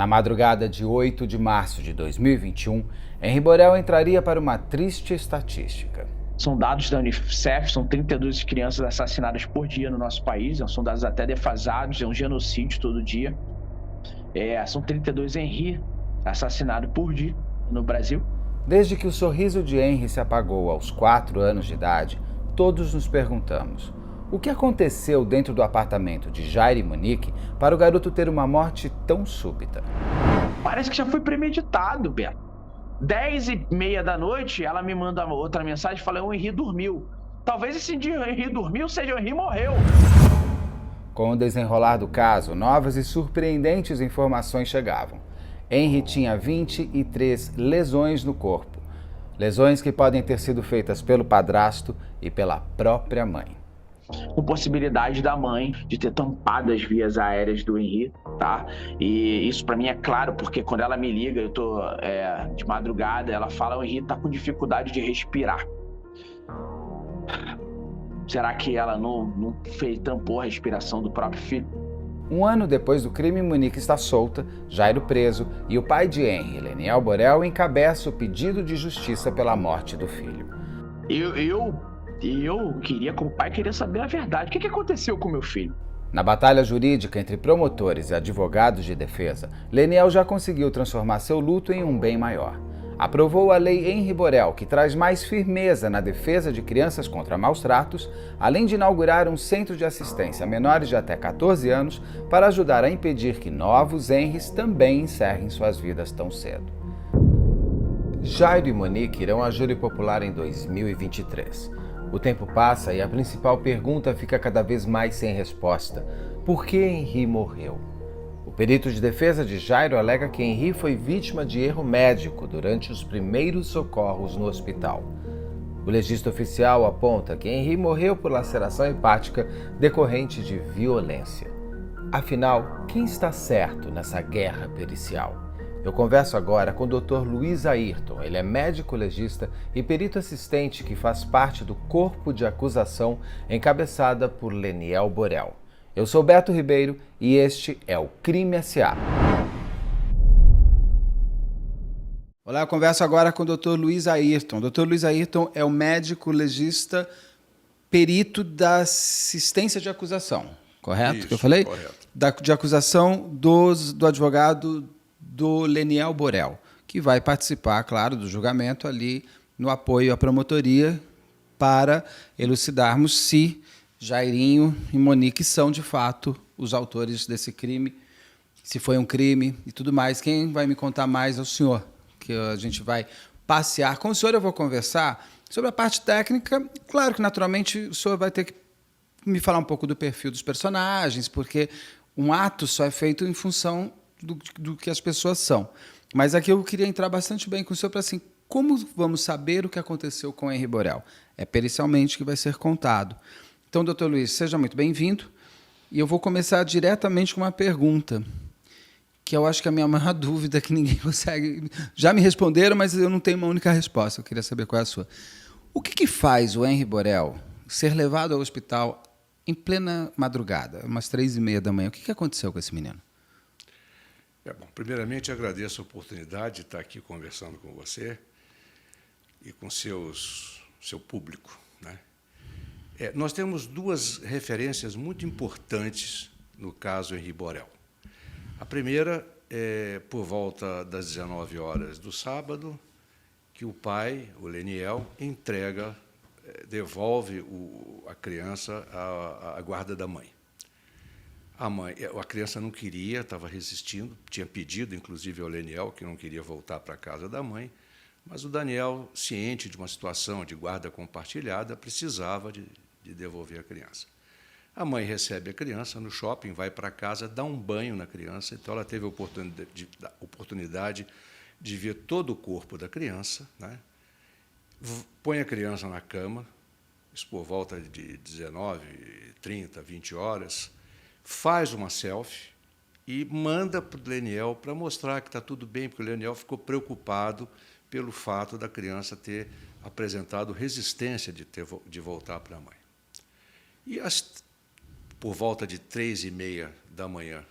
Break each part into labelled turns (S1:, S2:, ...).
S1: Na madrugada de 8 de março de 2021, Henri Borel entraria para uma triste estatística.
S2: São dados da Unicef, são 32 crianças assassinadas por dia no nosso país, são dados até defasados, é um genocídio todo dia. São 32 Henri assassinados por dia no Brasil.
S1: Desde que o sorriso de Henri se apagou aos 4 anos de idade, todos nos perguntamos: o que aconteceu dentro do apartamento de Jairo e Monique para o garoto ter uma morte tão súbita?
S2: Parece que já foi premeditado, Beto. 10h30 da noite, ela me manda outra mensagem falando: o Henri dormiu. Talvez esse dia o Henri dormiu, seja o Henri morreu.
S1: Com o desenrolar do caso, novas e surpreendentes informações chegavam. Henri tinha 23 lesões no corpo. Lesões que podem ter sido feitas pelo padrasto e pela própria mãe.
S2: Com possibilidade da mãe de ter tampado as vias aéreas do Henri, tá? E isso para mim é claro, porque quando ela me liga, eu tô de madrugada, ela fala: o Henri tá com dificuldade de respirar. Será que ela não tampou a respiração do próprio filho?
S1: Um ano depois do crime, Monique está solta, Jairo preso e o pai de Henri, Leniel Borel, encabeça o pedido de justiça pela morte do filho.
S2: Eu queria, como pai, queria saber a verdade. O que aconteceu com meu filho?
S1: Na batalha jurídica entre promotores e advogados de defesa, Leniel já conseguiu transformar seu luto em um bem maior. Aprovou a Lei Henri Borel, que traz mais firmeza na defesa de crianças contra maus tratos, além de inaugurar um centro de assistência a menores de até 14 anos para ajudar a impedir que novos Henris também encerrem suas vidas tão cedo. Jairo e Monique irão a júri popular em 2023. O tempo passa e a principal pergunta fica cada vez mais sem resposta: por que Henri morreu? O perito de defesa de Jairo alega que Henri foi vítima de erro médico durante os primeiros socorros no hospital. O legista oficial aponta que Henri morreu por laceração hepática decorrente de violência. Afinal, quem está certo nessa guerra pericial? Eu converso agora com o Dr. Luiz Ayrton. Ele é médico legista e perito assistente que faz parte do corpo de acusação encabeçada por Leniel Borel. Eu sou Beto Ribeiro e este é o Crime S.A. Olá, eu converso agora com o Dr. Luiz Ayrton. O Dr. Luiz Ayrton é o médico legista perito da assistência de acusação, correto?
S3: Isso,
S1: que eu falei?
S3: Correto.
S1: De acusação do advogado do Leniel Borel, que vai participar, claro, do julgamento ali no apoio à promotoria para elucidarmos se Jairinho e Monique são, de fato, os autores desse crime, se foi um crime e tudo mais. Quem vai me contar mais é o senhor, que a gente vai passear. Com o senhor eu vou conversar sobre a parte técnica. Claro que, naturalmente, o senhor vai ter que me falar um pouco do perfil dos personagens, porque um ato só é feito em função do que as pessoas são. Mas aqui eu queria entrar bastante bem com o senhor para, assim, como vamos saber o que aconteceu com Henri Borel? É pericialmente que vai ser contado. Então, doutor Luiz, seja muito bem-vindo. E eu vou começar diretamente com uma pergunta, que eu acho que é a minha maior dúvida, que ninguém consegue... Já me responderam, mas eu não tenho uma única resposta. Eu queria saber qual é a sua. O que faz o Henri Borel ser levado ao hospital em plena madrugada, umas 3h30 da manhã? O que aconteceu com esse menino?
S3: Bom, primeiramente, agradeço a oportunidade de estar aqui conversando com você e com seu público, né? Nós temos duas referências muito importantes no caso Henri Borel. A primeira é por volta das 19 horas do sábado, que o pai, o Leniel, devolve a criança à guarda da mãe. A criança não queria, estava resistindo, tinha pedido, inclusive, ao Leniel, que não queria voltar para a casa da mãe, mas o Daniel, ciente de uma situação de guarda compartilhada, precisava de devolver a criança. A mãe recebe a criança no shopping, vai para casa, dá um banho na criança, então ela teve a oportunidade de ver todo o corpo da criança, né? Põe a criança na cama, isso por volta de 19h30, 20 horas, faz uma selfie e manda para o Leniel para mostrar que está tudo bem, porque o Leniel ficou preocupado pelo fato da criança ter apresentado resistência de voltar para a mãe. E por volta de 3h30 da manhã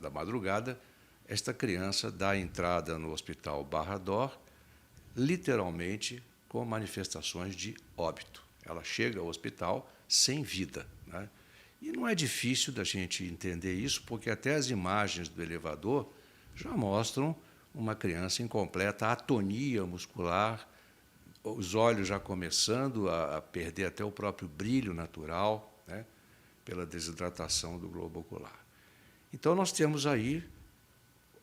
S3: da madrugada, esta criança dá entrada no hospital Barra d'Or, literalmente com manifestações de óbito. Ela chega ao hospital sem vida, né? E não é difícil da gente entender isso, porque até as imagens do elevador já mostram uma criança em completa atonia muscular, os olhos já começando a perder até o próprio brilho natural, né, pela desidratação do globo ocular. Então, nós temos aí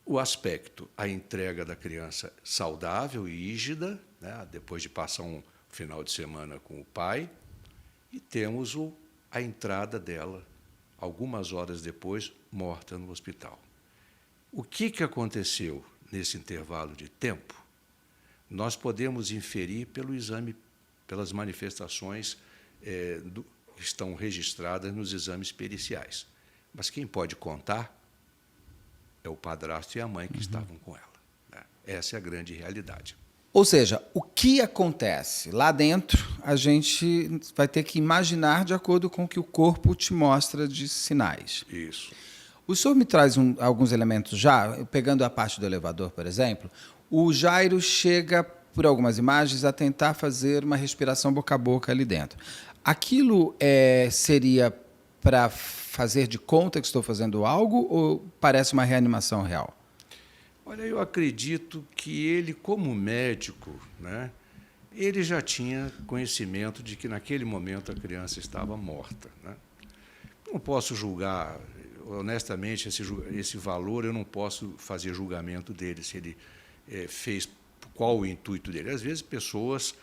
S3: o aspecto, a entrega da criança saudável e rígida, né, depois de passar um final de semana com o pai, e temos a entrada dela, algumas horas depois, morta no hospital. O que aconteceu nesse intervalo de tempo? Nós podemos inferir pelo exame, pelas manifestações que estão registradas nos exames periciais. Mas quem pode contar é o padrasto e a mãe que estavam com ela, né? Essa é a grande realidade.
S1: Ou seja, o que acontece lá dentro, a gente vai ter que imaginar de acordo com o que o corpo te mostra de sinais.
S3: Isso.
S1: O senhor me traz alguns elementos já, pegando a parte do elevador, por exemplo. O Jairo chega, por algumas imagens, a tentar fazer uma respiração boca a boca ali dentro. Aquilo seria para fazer de conta que estou fazendo algo ou parece uma reanimação real?
S3: Olha, eu acredito que ele, como médico, né, ele já tinha conhecimento de que naquele momento a criança estava morta, né? Não posso julgar, honestamente, esse valor, eu não posso fazer julgamento dele, se ele fez, qual o intuito dele. Às vezes, pessoas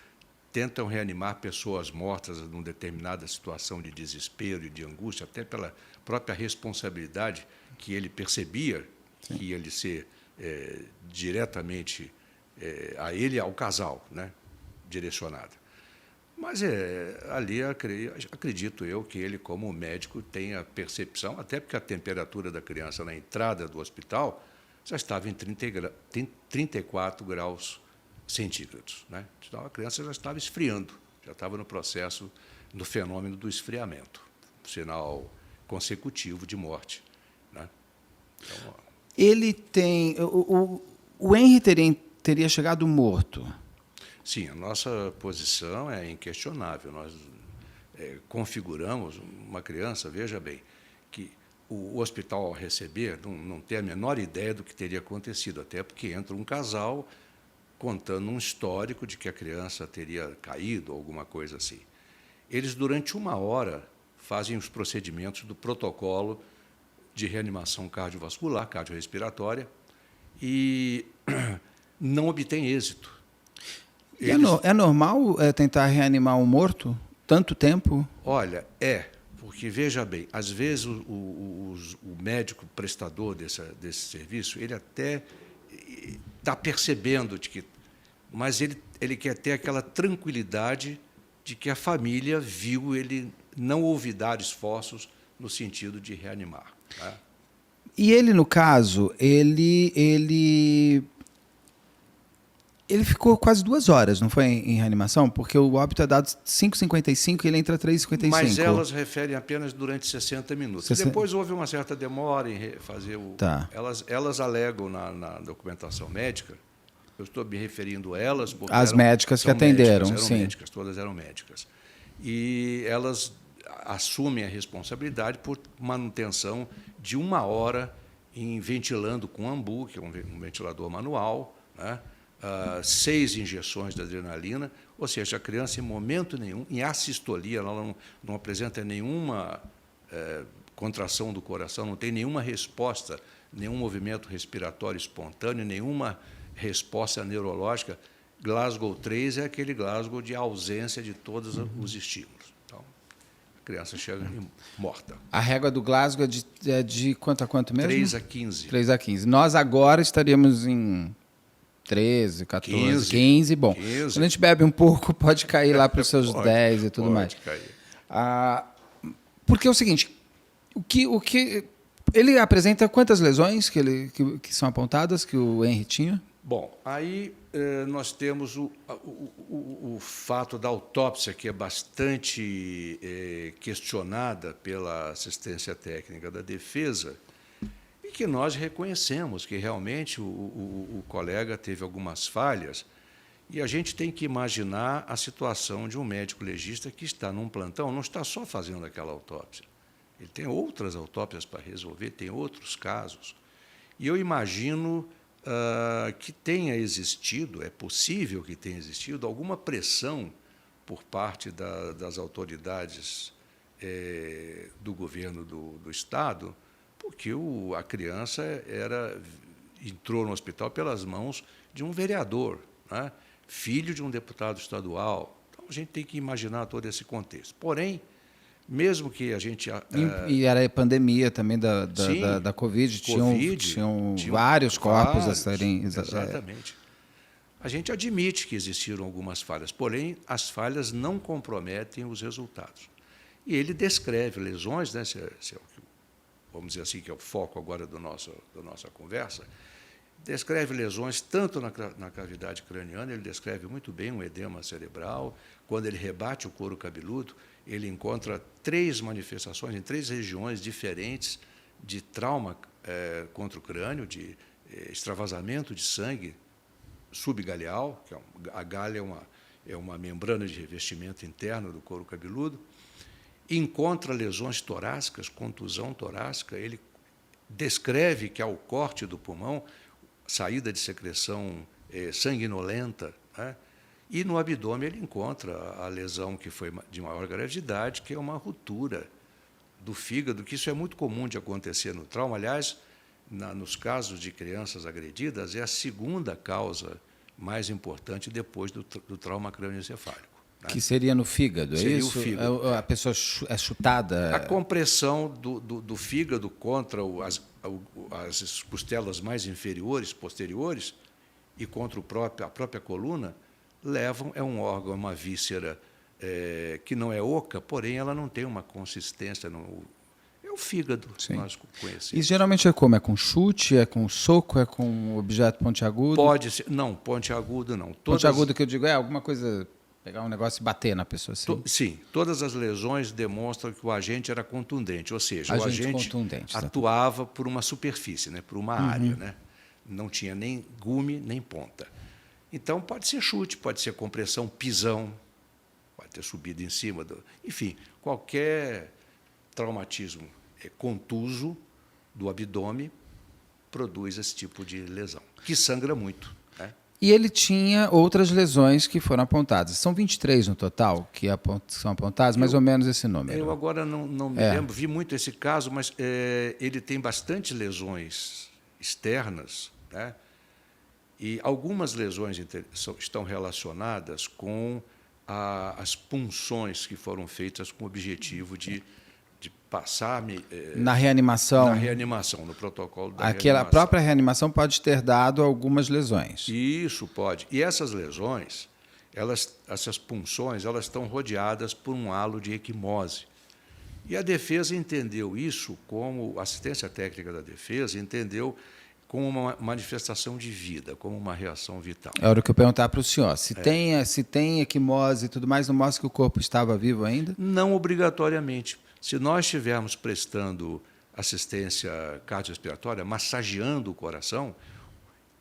S3: tentam reanimar pessoas mortas numa determinada situação de desespero e de angústia, até pela própria responsabilidade que ele percebia. Sim. Que ia lhe ser diretamente a ele e ao casal, né, direcionada. Mas ali acredito eu que ele, como médico, tenha percepção, até porque a temperatura da criança na entrada do hospital já estava em 34 graus centígrados, né? Então a criança já estava esfriando, já estava no processo, no fenômeno do esfriamento, sinal consecutivo de morte, né? Então,
S1: ele tem... O Henry teria chegado morto?
S3: Sim, a nossa posição é inquestionável. Nós configuramos uma criança, veja bem, que o hospital, ao receber, não tem a menor ideia do que teria acontecido, até porque entra um casal contando um histórico de que a criança teria caído ou alguma coisa assim. Eles, durante 1 hora, fazem os procedimentos do protocolo de reanimação cardiovascular, cardiorrespiratória, e não obtém êxito.
S1: É normal tentar reanimar um morto tanto tempo?
S3: Olha, porque, veja bem, às vezes o médico prestador desse serviço, ele até está percebendo mas ele quer ter aquela tranquilidade de que a família viu, ele não houve dar esforços no sentido de reanimar, né?
S1: E ele, no caso, ele ficou quase 2 horas, não foi, em reanimação? Porque o óbito é dado 5h55 e ele entra 3h55.
S3: Mas elas referem apenas durante 60 minutos. Depois houve uma certa demora em fazer o...
S1: Tá.
S3: Elas alegam na documentação médica, eu estou me referindo a elas... porque
S1: as médicas que atenderam, sim.
S3: Médicas, todas eram médicas. E elas assumem a responsabilidade por manutenção de 1 hora em ventilando com ambu, que é um ventilador manual, né? 6 injeções de adrenalina, ou seja, a criança, em momento nenhum, em assistolia, ela não apresenta nenhuma contração do coração, não tem nenhuma resposta, nenhum movimento respiratório espontâneo, nenhuma resposta neurológica. Glasgow 3 é aquele Glasgow de ausência de todos os estímulos. Então, a criança chega morta.
S1: A régua do Glasgow é de quanto a quanto mesmo?
S3: 3 a 15.
S1: 3 a 15. Nós agora estaríamos em 13, 14, 15. Bom,
S3: 15.
S1: Quando a gente bebe um pouco, pode cair lá para os seus 10 e tudo mais.
S3: Pode
S1: cair. Porque é o seguinte, o que ele apresenta quantas lesões que são apontadas que o Henry tinha?
S3: Bom, aí nós temos o fato da autópsia, que é bastante questionada pela assistência técnica da defesa. e que nós reconhecemos que realmente o colega teve algumas falhas, e a gente tem que imaginar a situação de um médico legista que está num plantão, não está só fazendo aquela autópsia, ele tem outras autópsias para resolver, tem outros casos. E eu imagino que tenha existido, é possível que tenha existido, alguma pressão por parte das autoridades do governo do Estado, porque a criança entrou no hospital pelas mãos de um vereador, né, filho de um deputado estadual. Então, a gente tem que imaginar todo esse contexto. Porém, mesmo que a gente...
S1: E era a pandemia também da Covid, tinham vários corpos a serem...
S3: Exatamente. A gente admite que existiram algumas falhas, porém, as falhas não comprometem os resultados. E ele descreve lesões, né, vamos dizer assim, que é o foco agora da nossa conversa, descreve lesões tanto na cavidade craniana, ele descreve muito bem um edema cerebral. Quando ele rebate o couro cabeludo, ele encontra 3 manifestações em 3 regiões diferentes de trauma contra o crânio, de extravasamento de sangue subgaleal, que a galha é uma membrana de revestimento interno do couro cabeludo. Encontra lesões torácicas, contusão torácica. Ele descreve que, ao corte do pulmão, saída de secreção sanguinolenta, né? E no abdômen ele encontra a lesão que foi de maior gravidade, que é uma ruptura do fígado, que isso é muito comum de acontecer no trauma. Aliás, nos casos de crianças agredidas, é a segunda causa mais importante depois do trauma crânioencefálico. Né?
S1: Que seria no fígado, é
S3: seria
S1: isso?
S3: O fígado,
S1: a pessoa é chutada?
S3: A compressão do fígado contra as costelas mais inferiores, posteriores, e contra a própria coluna, é um órgão, uma víscera que não é oca, porém ela não tem uma consistência. É o fígado que nós conhecemos.
S1: E geralmente é como? É com chute, é com soco, é com objeto pontiagudo?
S3: Pode ser. Não, pontiagudo não.
S1: Pontiagudo que eu digo é alguma coisa, pegar um negócio e bater na pessoa assim?
S3: Sim, todas as lesões demonstram que o agente era contundente, ou seja, o agente atuava por uma superfície, né, por uma área, né? Não tinha nem gume, nem ponta. Então, pode ser chute, pode ser compressão, pisão, pode ter subido em cima enfim, qualquer traumatismo contuso do abdômen produz esse tipo de lesão, que sangra muito. Né?
S1: E ele tinha outras lesões que foram apontadas. São 23 no total que são apontadas, mais ou menos esse número.
S3: Eu agora não me lembro, vi muito esse caso, mas ele tem bastante lesões externas, né? E algumas lesões estão relacionadas com as punções que foram feitas com o objetivo de passar...
S1: na reanimação?
S3: Na reanimação, no protocolo da
S1: Aquela
S3: reanimação.
S1: própria reanimação pode ter dado algumas lesões.
S3: Isso, pode. E essas lesões, essas punções, elas estão rodeadas por um halo de equimose. E a defesa entendeu isso como... A assistência técnica da defesa entendeu como uma manifestação de vida, como uma reação vital.
S1: Era o que eu perguntar para o senhor. Se tem equimose e tudo mais, não mostra que o corpo estava vivo ainda?
S3: Não obrigatoriamente. Se nós estivermos prestando assistência cardiorrespiratória, massageando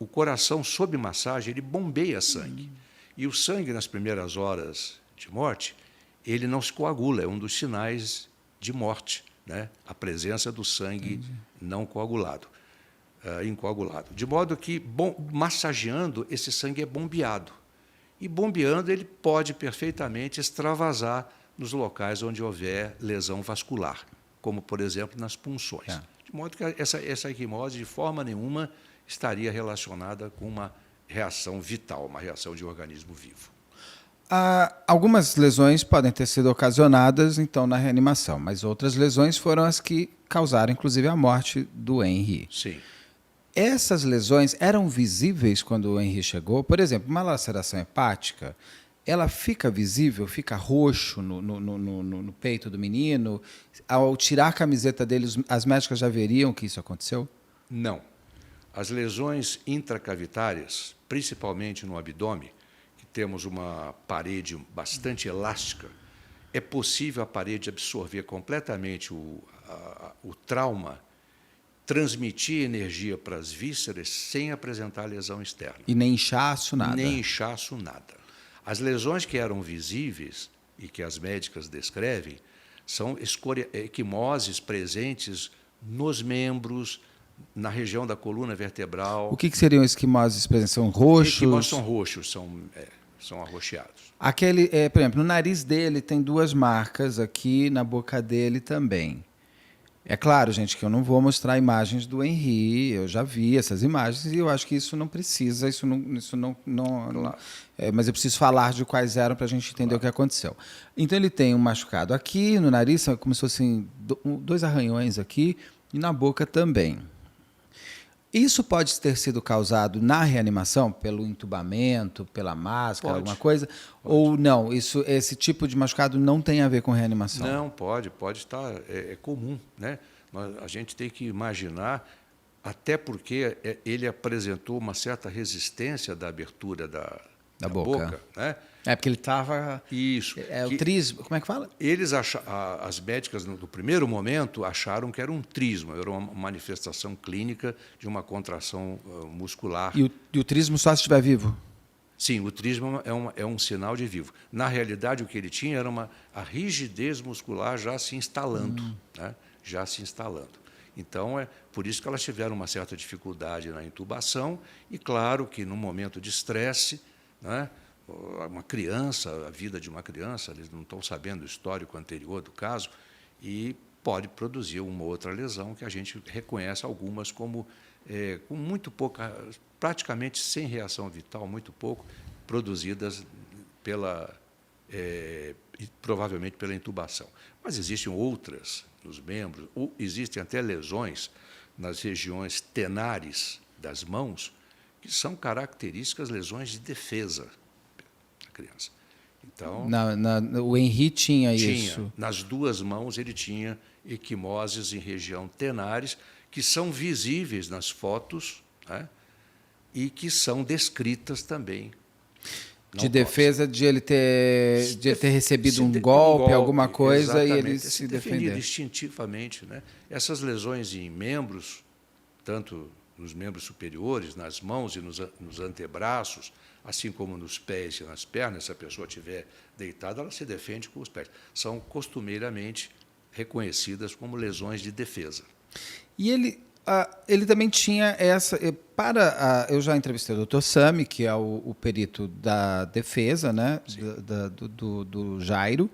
S3: o coração sob massagem, ele bombeia sangue. E o sangue, nas primeiras horas de morte, ele não se coagula, é um dos sinais de morte, né? A presença do sangue não coagulado. Incoagulado. De modo que, massageando, esse sangue é bombeado. E bombeando, ele pode perfeitamente extravasar nos locais onde houver lesão vascular, como, por exemplo, nas punções. De modo que essa equimose, de forma nenhuma, estaria relacionada com uma reação vital, uma reação de organismo vivo.
S1: Algumas lesões podem ter sido ocasionadas, então, na reanimação, mas outras lesões foram as que causaram, inclusive, a morte do Henri.
S3: Sim.
S1: Essas lesões eram visíveis quando o Henri chegou? Por exemplo, uma laceração hepática, ela fica visível, fica roxo no peito do menino? Ao tirar a camiseta dele, as médicas já veriam que isso aconteceu?
S3: Não. As lesões intracavitárias, principalmente no abdômen, que temos uma parede bastante elástica, é possível a parede absorver completamente o trauma transmitir energia para as vísceras sem apresentar lesão externa.
S1: E nem inchaço, nada?
S3: Nem inchaço, nada. As lesões que eram visíveis e que as médicas descrevem são equimoses presentes nos membros, na região da coluna vertebral.
S1: O que seriam esquimoses presentes? São roxos?
S3: Equimoses são roxos, são arroxeados.
S1: Por exemplo, no nariz dele tem 2 marcas, aqui na boca dele também. É claro, gente, que eu não vou mostrar imagens do Henri, eu já vi essas imagens e eu acho que isso não precisa, mas eu preciso falar de quais eram para a gente entender o que aconteceu. Então ele tem um machucado aqui no nariz, como se fossem 2 arranhões aqui, e na boca também. Isso pode ter sido causado na reanimação, pelo entubamento, pela máscara, alguma coisa? Ou não? Esse tipo de machucado não tem a ver com reanimação?
S3: Não, pode estar, é comum, né? Mas a gente tem que imaginar, até porque ele apresentou uma certa resistência da abertura da boca, né?
S1: Porque ele estava...
S3: Isso.
S1: O trismo, como é que fala?
S3: As médicas, no primeiro momento, acharam que era um trismo, era uma manifestação clínica de uma contração muscular.
S1: E o trismo só se estiver vivo?
S3: Sim, o trismo é um sinal de vivo. Na realidade, o que ele tinha era a rigidez muscular já se instalando, né? Já se instalando. Então, é por isso que elas tiveram uma certa dificuldade na intubação e, claro, que no momento de estresse, né, uma criança, a vida de uma criança, eles não estão sabendo o histórico anterior do caso e pode produzir uma outra lesão que a gente reconhece algumas como com muito pouca, praticamente sem reação vital, muito pouco, produzidas provavelmente pela intubação. Mas existem outras nos membros, ou existem até lesões nas regiões tenares das mãos, que são características lesões de defesa da criança. Então,
S1: o Henri tinha isso?
S3: Nas 2 mãos ele tinha equimoses em região tenares, que são visíveis nas fotos, né, e que são descritas também.
S1: De defesa de ele ter recebido um golpe, alguma coisa, e ele se defender.
S3: Instintivamente, né? Essas lesões em membros, tanto nos membros superiores, nas mãos e nos antebraços, assim como nos pés e nas pernas, se a pessoa estiver deitada, ela se defende com os pés. São costumeiramente reconhecidas como lesões de defesa.
S1: E ele também tinha essa... eu já entrevistei o Dr. Sami, que é o perito da defesa, né, do Jairo,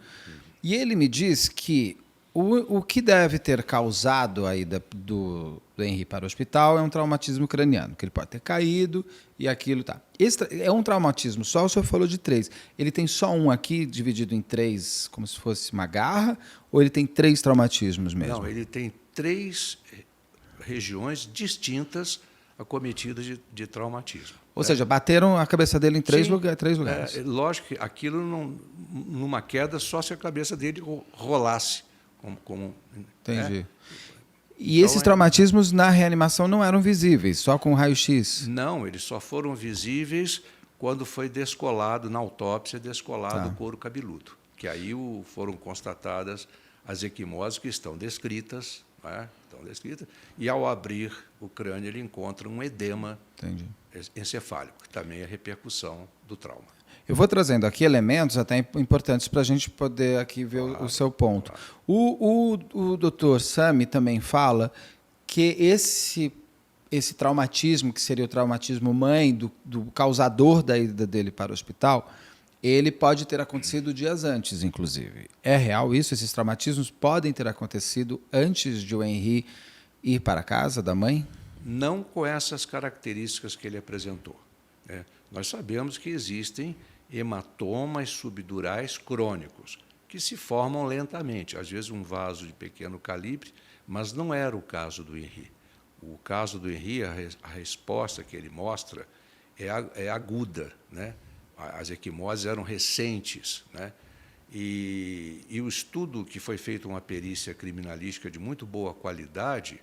S1: e ele me diz que o que deve ter causado a ida do Henri para o hospital é um traumatismo craniano, que ele pode ter caído e aquilo tá. Esse é um traumatismo só, o senhor falou de 3. Ele tem só um aqui, dividido em 3, como se fosse uma garra, ou ele tem 3 traumatismos mesmo?
S3: Não, ele tem 3 regiões distintas acometidas de traumatismo.
S1: Ou seja, bateram a cabeça dele em 3 lugares.
S3: Lógico que aquilo, numa queda, só se a cabeça dele rolasse.
S1: Entendi. E então, esses traumatismos na reanimação não eram visíveis, só com raio-x?
S3: Não, eles só foram visíveis quando foi descolado, na autópsia, o couro cabeludo. Que aí foram constatadas as equimoses que estão descritas, né? E ao abrir o crânio ele encontra um edema encefálico, que também é repercussão do trauma.
S1: Eu vou trazendo aqui elementos até importantes para a gente poder aqui ver o seu ponto. Claro. O Dr. Sami também fala que esse traumatismo, que seria o traumatismo mãe do causador da ida dele para o hospital, ele pode ter acontecido dias antes, inclusive. É real isso? Esses traumatismos podem ter acontecido antes de o Henri ir para a casa da mãe?
S3: Não com essas características que ele apresentou, né? Nós sabemos que existem hematomas subdurais crônicos, que se formam lentamente, às vezes um vaso de pequeno calibre, mas não era o caso do Henri. O caso do Henri, a resposta que ele mostra é aguda, né? As equimoses eram recentes, né? E o estudo, que foi feito uma perícia criminalística de muito boa qualidade,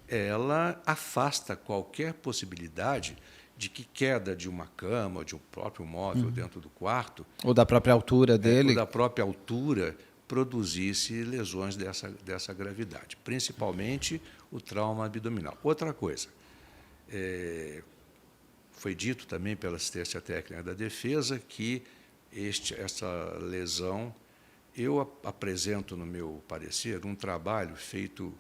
S3: ela afasta qualquer possibilidade de que queda de uma cama, de um próprio móvel dentro do quarto,
S1: ou da própria altura dele,
S3: ou da própria altura, produzisse lesões dessa gravidade, principalmente o trauma abdominal. Outra coisa, foi dito também pela assistência técnica da defesa que essa lesão, eu apresento no meu parecer um trabalho feito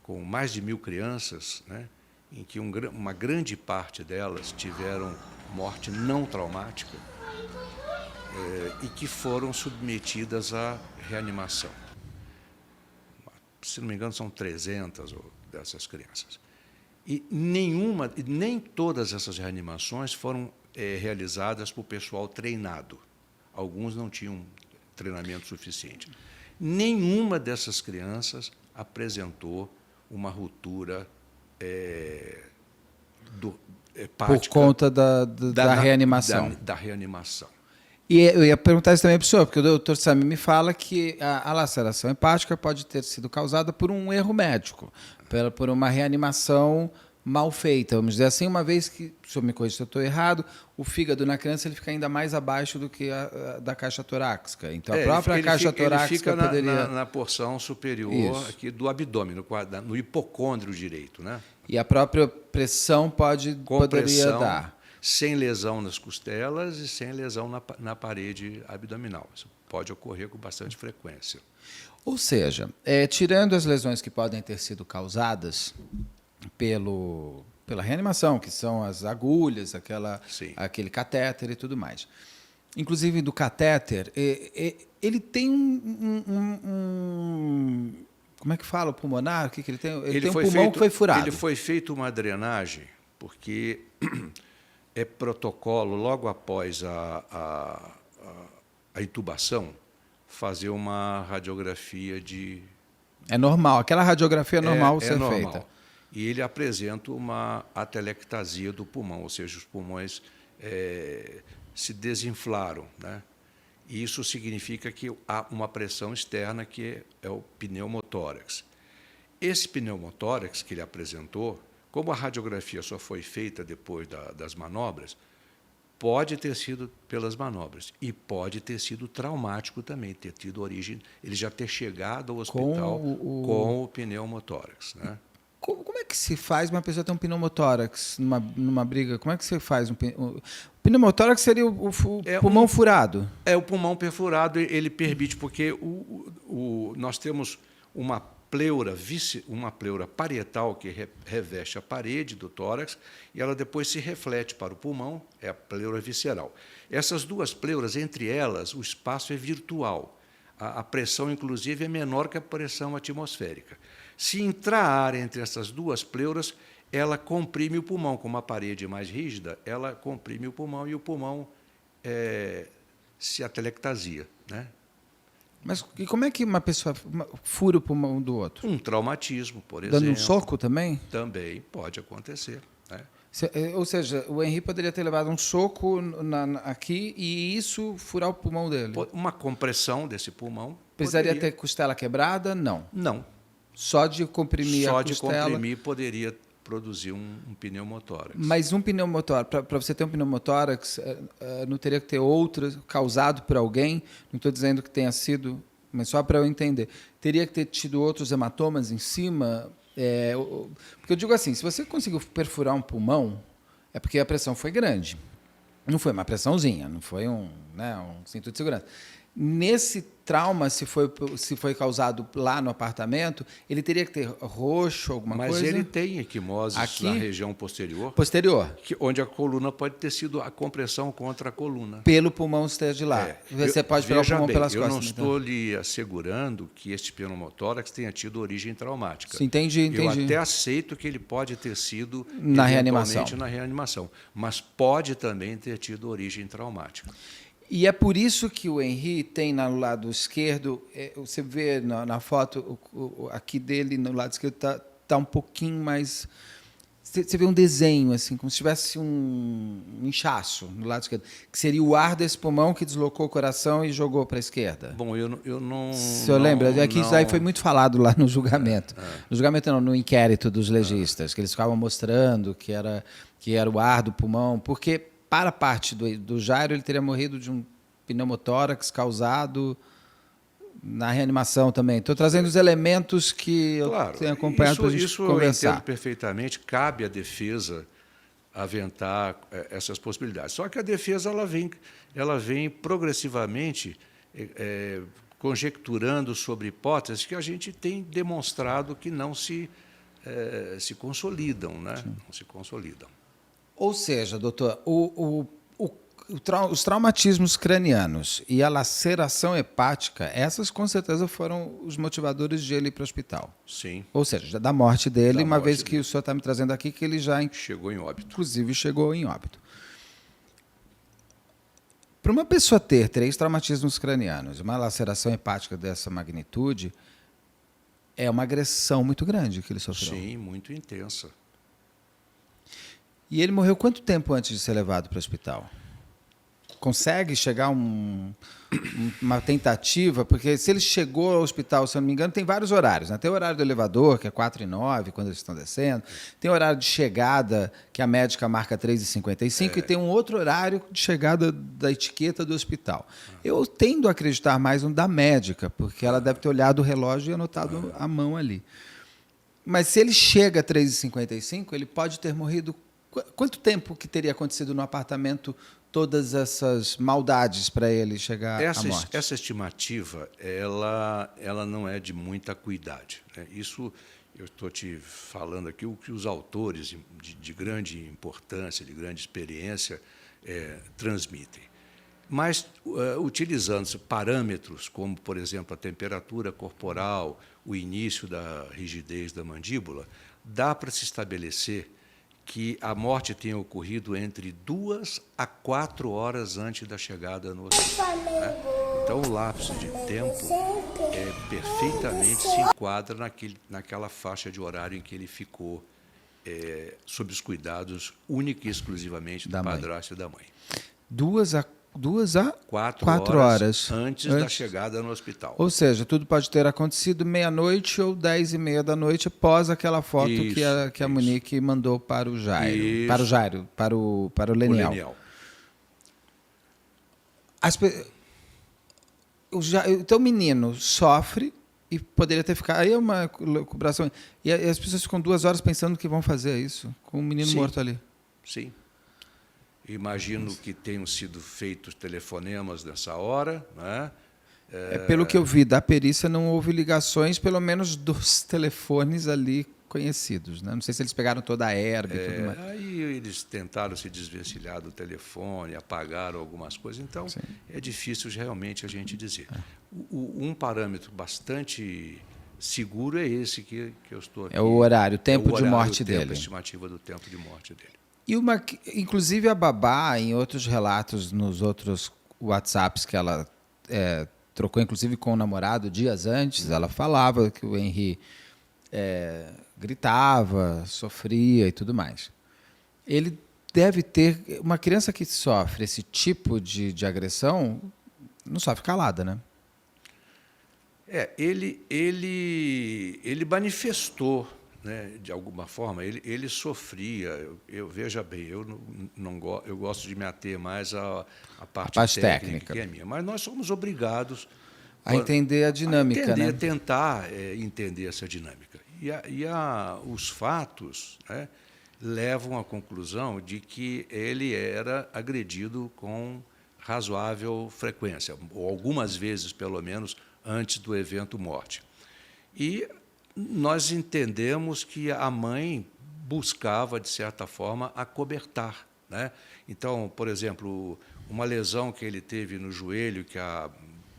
S3: com mais de 1.000 crianças, né, em que uma grande parte delas tiveram morte não traumática e que foram submetidas à reanimação. Se não me engano, são 300 dessas crianças. E nem todas essas reanimações foram realizadas por pessoal treinado. Alguns não tinham treinamento suficiente. Nenhuma dessas crianças apresentou uma ruptura hepática.
S1: Por conta da reanimação.
S3: Da reanimação.
S1: E eu ia perguntar isso também para o senhor, porque o doutor Sami me fala que a laceração hepática pode ter sido causada por um erro médico, por uma reanimação mal feita, vamos dizer assim, uma vez que, o senhor me corrija se eu estou errado, o fígado na criança ele fica ainda mais abaixo do que da caixa torácica. Então, a própria caixa torácica
S3: ele fica
S1: poderia...
S3: na porção superior aqui do abdômen, no hipocôndrio direito, né?
S1: E a própria pressão poderia dar.
S3: Sem lesão nas costelas e sem lesão na parede abdominal. Isso pode ocorrer com bastante frequência.
S1: Ou seja, tirando as lesões que podem ter sido causadas pela reanimação, que são as agulhas, aquele catéter e tudo mais. Inclusive, do catéter, ele tem como é que fala? O pulmonar? O que ele tem? Ele tem um pulmão que foi furado.
S3: Ele foi feito uma drenagem, porque é protocolo, logo após a intubação, fazer uma radiografia de...
S1: É normal, aquela radiografia é normal ser feita.
S3: E ele apresenta uma atelectasia do pulmão, ou seja, os pulmões se desinflaram, né? E isso significa que há uma pressão externa, que é o pneumotórax. Esse pneumotórax que ele apresentou, como a radiografia só foi feita depois das manobras, pode ter sido pelas manobras e pode ter sido traumático também, ter tido origem, ele já ter chegado ao hospital com o pneumotórax, né?
S1: Como é que se faz uma pessoa ter um pneumotórax numa briga? Como é que você faz? O pneumotórax seria o pulmão furado?
S3: O pulmão perfurado, ele permite, porque nós temos uma pleura parietal que reveste a parede do tórax e ela depois se reflete para o pulmão, é a pleura visceral. Essas duas pleuras, entre elas, o espaço é virtual. A pressão, inclusive, é menor que a pressão atmosférica. Se entrar ar entre essas duas pleuras, ela comprime o pulmão. Como a parede é mais rígida, ela comprime o pulmão e o pulmão se atelectasia, né?
S1: Mas e como é que uma pessoa fura o pulmão do outro?
S3: Um traumatismo, por exemplo.
S1: Dando um soco também?
S3: Também pode acontecer, né?
S1: Ou seja, o Henri poderia ter levado um soco aqui e isso furar o pulmão dele?
S3: Uma compressão desse pulmão.
S1: Precisaria ter costela quebrada? Não.
S3: Não.
S1: Só de comprimir a costela?
S3: Só de comprimir poderia produzir um pneumotórax.
S1: Mas um pneumotórax, para você ter um pneumotórax, não teria que ter outro causado por alguém? Não estou dizendo que tenha sido, mas só para eu entender. Teria que ter tido outros hematomas em cima? Porque eu digo assim, se você conseguiu perfurar um pulmão, é porque a pressão foi grande. Não foi uma pressãozinha, não foi um cinto de segurança. Nesse trauma, se foi causado lá no apartamento, ele teria que ter roxo, alguma coisa?
S3: Mas ele tem equimoses
S1: aqui,
S3: na região posterior.
S1: Onde
S3: a coluna pode ter sido a compressão contra a coluna.
S1: Pelo pulmão esteja lá. Você pode pegar o pulmão pelas costas.
S3: Eu não estou lhe assegurando que este pneumotórax tenha tido origem traumática.
S1: Sim, entendi.
S3: Eu até aceito que ele pode ter sido
S1: na reanimação,
S3: mas pode também ter tido origem traumática.
S1: E é por isso que o Henri tem no lado esquerdo, você vê na foto aqui dele, no lado esquerdo, tá um pouquinho mais... Você vê um desenho, assim, como se tivesse um inchaço no lado esquerdo, que seria o ar desse pulmão que deslocou o coração e jogou para a esquerda.
S3: Bom, eu não...
S1: O senhor lembra? Isso aí foi muito falado lá no julgamento. No julgamento não, no inquérito dos legistas, que eles ficavam mostrando que era o ar do pulmão, porque... Para a parte do Jairo, ele teria morrido de um pneumotórax causado na reanimação também. Estou trazendo os elementos que eu tenho acompanhado para a gente conversar.
S3: Eu entendo perfeitamente. Cabe à defesa aventar essas possibilidades. Só que a defesa ela vem progressivamente conjecturando sobre hipóteses que a gente tem demonstrado que não se consolidam, né? Não se consolidam.
S1: Ou seja, doutor, os traumatismos cranianos e a laceração hepática, essas com certeza foram os motivadores de ele ir para o hospital.
S3: Sim.
S1: Ou seja, da morte dele, uma vez que o senhor está me trazendo aqui que ele já
S3: chegou em óbito.
S1: Inclusive chegou em óbito. Para uma pessoa ter 3 traumatismos cranianos, uma laceração hepática dessa magnitude, é uma agressão muito grande que ele sofreu.
S3: Sim, muito intensa.
S1: E ele morreu quanto tempo antes de ser levado para o hospital? Consegue chegar uma tentativa? Porque se ele chegou ao hospital, se eu não me engano, tem vários horários, né? Tem o horário do elevador, que é 4h09, quando eles estão descendo. Tem o horário de chegada, que a médica marca 3h55. E tem um outro horário de chegada da etiqueta do hospital. Eu tendo a acreditar mais no da médica, porque ela deve ter olhado o relógio e anotado a mão ali. Mas se ele chega a 3h55, ele pode ter morrido... Quanto tempo que teria acontecido no apartamento todas essas maldades para ele chegar à morte?
S3: Essa estimativa, ela não é de muita acuidade, né? Isso eu estou te falando aqui o que os autores de grande importância, de grande experiência, transmitem. Mas, utilizando parâmetros como, por exemplo, a temperatura corporal, o início da rigidez da mandíbula, dá para se estabelecer que a morte tenha ocorrido entre 2 a 4 horas antes da chegada no hospital, né? Então, o lapso de tempo perfeitamente se enquadra naquela faixa de horário em que ele ficou sob os cuidados única e exclusivamente do padrasto e da mãe.
S1: 2 a 4
S3: horas antes da chegada no hospital.
S1: Ou seja, tudo pode ter acontecido meia-noite ou 10h30 da noite após aquela foto que a Monique mandou para o Jairo. Para o Leniel. Então o menino sofre e poderia ter ficado... Aí é uma cobração. E as pessoas ficam 2 horas pensando que vão fazer isso, com o menino morto ali.
S3: Sim. Imagino que tenham sido feitos telefonemas nessa hora, né?
S1: Pelo que eu vi da perícia, não houve ligações, pelo menos dos telefones ali conhecidos, né? Não sei se eles pegaram toda a herba e tudo mais.
S3: Aí eles tentaram se desvencilhar do telefone, apagaram algumas coisas, então é difícil realmente a gente dizer. Um parâmetro bastante seguro é esse que eu estou aqui.
S1: É o horário, o tempo de morte dele.
S3: A estimativa do tempo de morte dele.
S1: Inclusive a babá, em outros relatos, nos outros WhatsApps que ela trocou, inclusive com o namorado, dias antes, ela falava que o Henry gritava, sofria e tudo mais. Ele deve ter... Uma criança que sofre esse tipo de agressão não sofre calada, né?
S3: Ele manifestou, né, de alguma forma, ele sofria. Veja bem, eu gosto de me ater mais à parte técnica, que é minha, mas nós somos obrigados
S1: a entender a dinâmica, né?
S3: Tentar entender essa dinâmica. Os fatos, né, levam à conclusão de que ele era agredido com razoável frequência, ou algumas vezes, pelo menos, antes do evento morte. E nós entendemos que a mãe buscava, de certa forma, acobertar, né? Então, por exemplo, uma lesão que ele teve no joelho, que a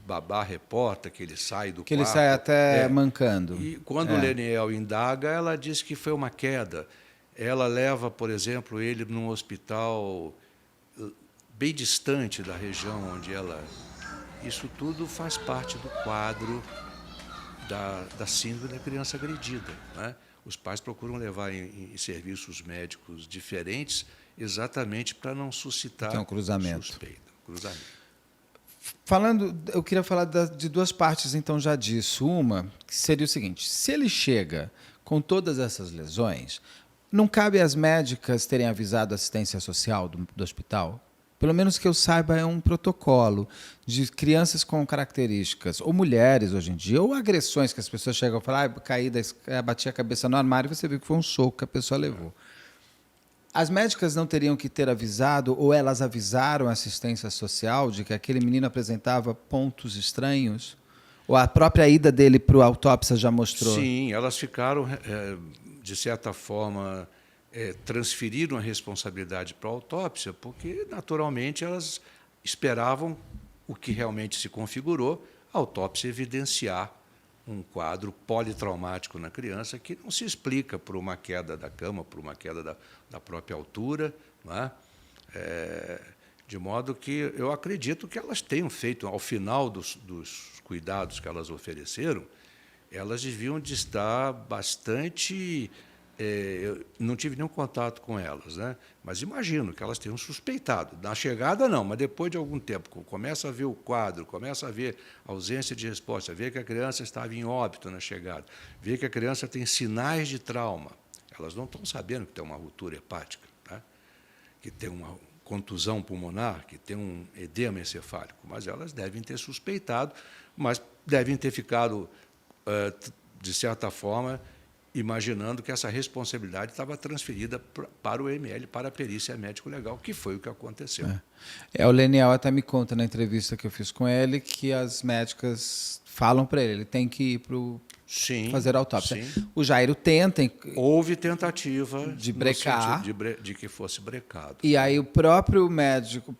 S3: babá reporta, que ele sai do quarto.
S1: Que ele sai até mancando.
S3: E quando o Leniel indaga, ela diz que foi uma queda. Ela leva, por exemplo, ele num hospital bem distante da região onde ela... Isso tudo faz parte do quadro da síndrome da criança agredida, né? Os pais procuram levar em serviços médicos diferentes exatamente para não suscitar suspeita.
S1: Eu queria falar de 2 partes, então, já disso. Uma, que seria o seguinte: se ele chega com todas essas lesões, não cabe às médicas terem avisado a assistência social do hospital? pelo menos que eu saiba, é um protocolo de crianças com características, ou mulheres hoje em dia, ou agressões que as pessoas chegam a falar, bati a cabeça no armário e você viu que foi um soco que a pessoa levou. As médicas não teriam que ter avisado, ou elas avisaram a assistência social de que aquele menino apresentava pontos estranhos? Ou a própria ida dele para a autópsia já mostrou?
S3: Sim, elas ficaram, de certa forma, transferiram a responsabilidade para a autópsia, porque, naturalmente, elas esperavam o que realmente se configurou, a autópsia evidenciar um quadro politraumático na criança que não se explica por uma queda da cama, por uma queda da própria altura, não é? De modo que eu acredito que elas tenham feito, ao final dos cuidados que elas ofereceram, elas deviam de estar bastante... eu não tive nenhum contato com elas, né? Mas imagino que elas tenham suspeitado. Na chegada, não, mas depois de algum tempo, começa a ver o quadro, começa a ver a ausência de resposta, vê que a criança estava em óbito na chegada, vê que a criança tem sinais de trauma. Elas não estão sabendo que tem uma ruptura hepática, né? Que tem uma contusão pulmonar, que tem um edema encefálico, mas elas devem ter suspeitado, mas devem ter ficado, de certa forma, imaginando que essa responsabilidade estava transferida para o ML, para a perícia médico-legal, que foi o que aconteceu.
S1: O Leniel até me conta na entrevista que eu fiz com ele que as médicas falam para ele tem que ir para fazer a autópsia.
S3: Sim.
S1: O Jairo tenta...
S3: Houve tentativa
S1: de brecar.
S3: de que fosse brecado.
S1: E aí o próprio médico,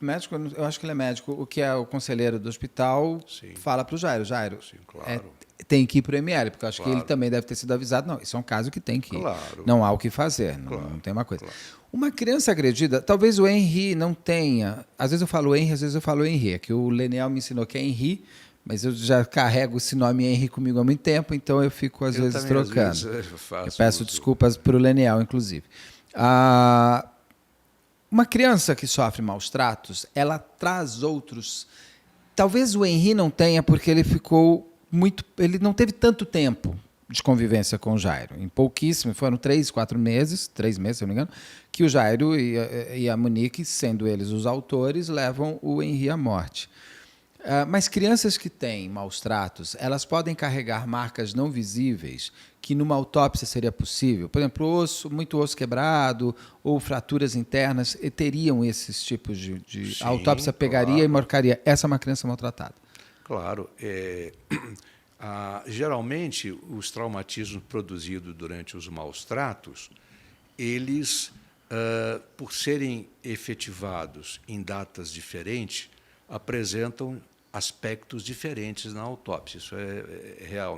S1: eu acho que ele é médico, o que é o conselheiro do hospital,
S3: Sim.
S1: fala para o Jairo,
S3: Sim, claro.
S1: Tem que ir para o ML, porque eu acho
S3: Claro.
S1: que ele também deve ter sido avisado. Não, isso é um caso que tem que ir.
S3: Claro.
S1: Não há o que fazer, não tem uma coisa. Uma criança agredida, talvez o Henri não tenha... Às vezes eu falo Henri, às vezes eu falo Henri. É que o Leniel me ensinou que é Henri, mas eu já carrego esse nome Henri comigo há muito tempo, então eu fico, às vezes, trocando.
S3: Às vezes, eu
S1: peço desculpas para o Leniel, inclusive. Uma criança que sofre maus tratos, ela traz outros... Talvez o Henri não tenha, porque ele não teve tanto tempo de convivência com o Jairo. Em pouquíssimo, foram 3 meses, se eu não me engano, que o Jairo e a Monique, sendo eles os autores, levam o Henri à morte. Mas crianças que têm maus tratos, elas podem carregar marcas não visíveis que numa autópsia seria possível. Por exemplo, muito osso quebrado ou fraturas internas teriam esses tipos de...
S3: Sim,
S1: a autópsia pegaria
S3: claro.
S1: E marcaria. Essa é uma criança maltratada.
S3: Claro. Geralmente, os traumatismos produzidos durante os maus tratos, eles, por serem efetivados em datas diferentes, apresentam aspectos diferentes na autópsia. Isso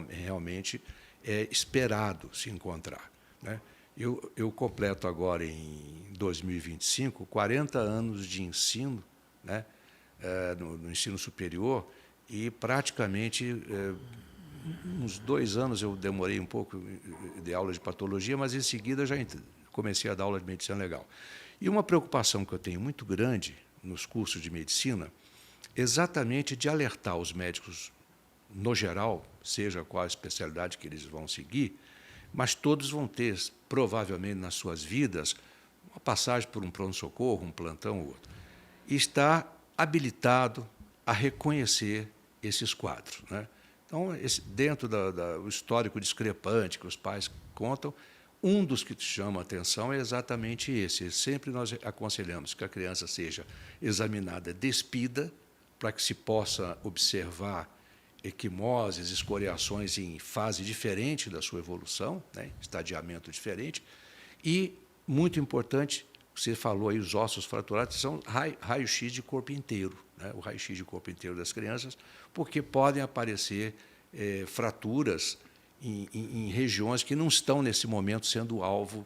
S3: realmente é esperado se encontrar, né? Eu completo agora, em 2025, 40 anos de ensino, né, no ensino superior, e praticamente uns 2 anos eu demorei um pouco de aula de patologia, mas em seguida já comecei a dar aula de medicina legal. E uma preocupação que eu tenho muito grande nos cursos de medicina, exatamente de alertar os médicos, no geral, seja qual a especialidade que eles vão seguir, mas todos vão ter, provavelmente, nas suas vidas, uma passagem por um pronto-socorro, um plantão ou outro. E está habilitado a reconhecer esses quadros, né? Então, dentro do histórico discrepante que os pais contam, um dos que chama a atenção é exatamente esse. Sempre nós aconselhamos que a criança seja examinada despida, para que se possa observar equimoses, escoriações em fase diferente da sua evolução, né, estadiamento diferente. E, muito importante, você falou aí, os ossos fraturados, são raio-x de corpo inteiro, né, o raio-x de corpo inteiro das crianças, porque podem aparecer fraturas em regiões que não estão, nesse momento, sendo alvo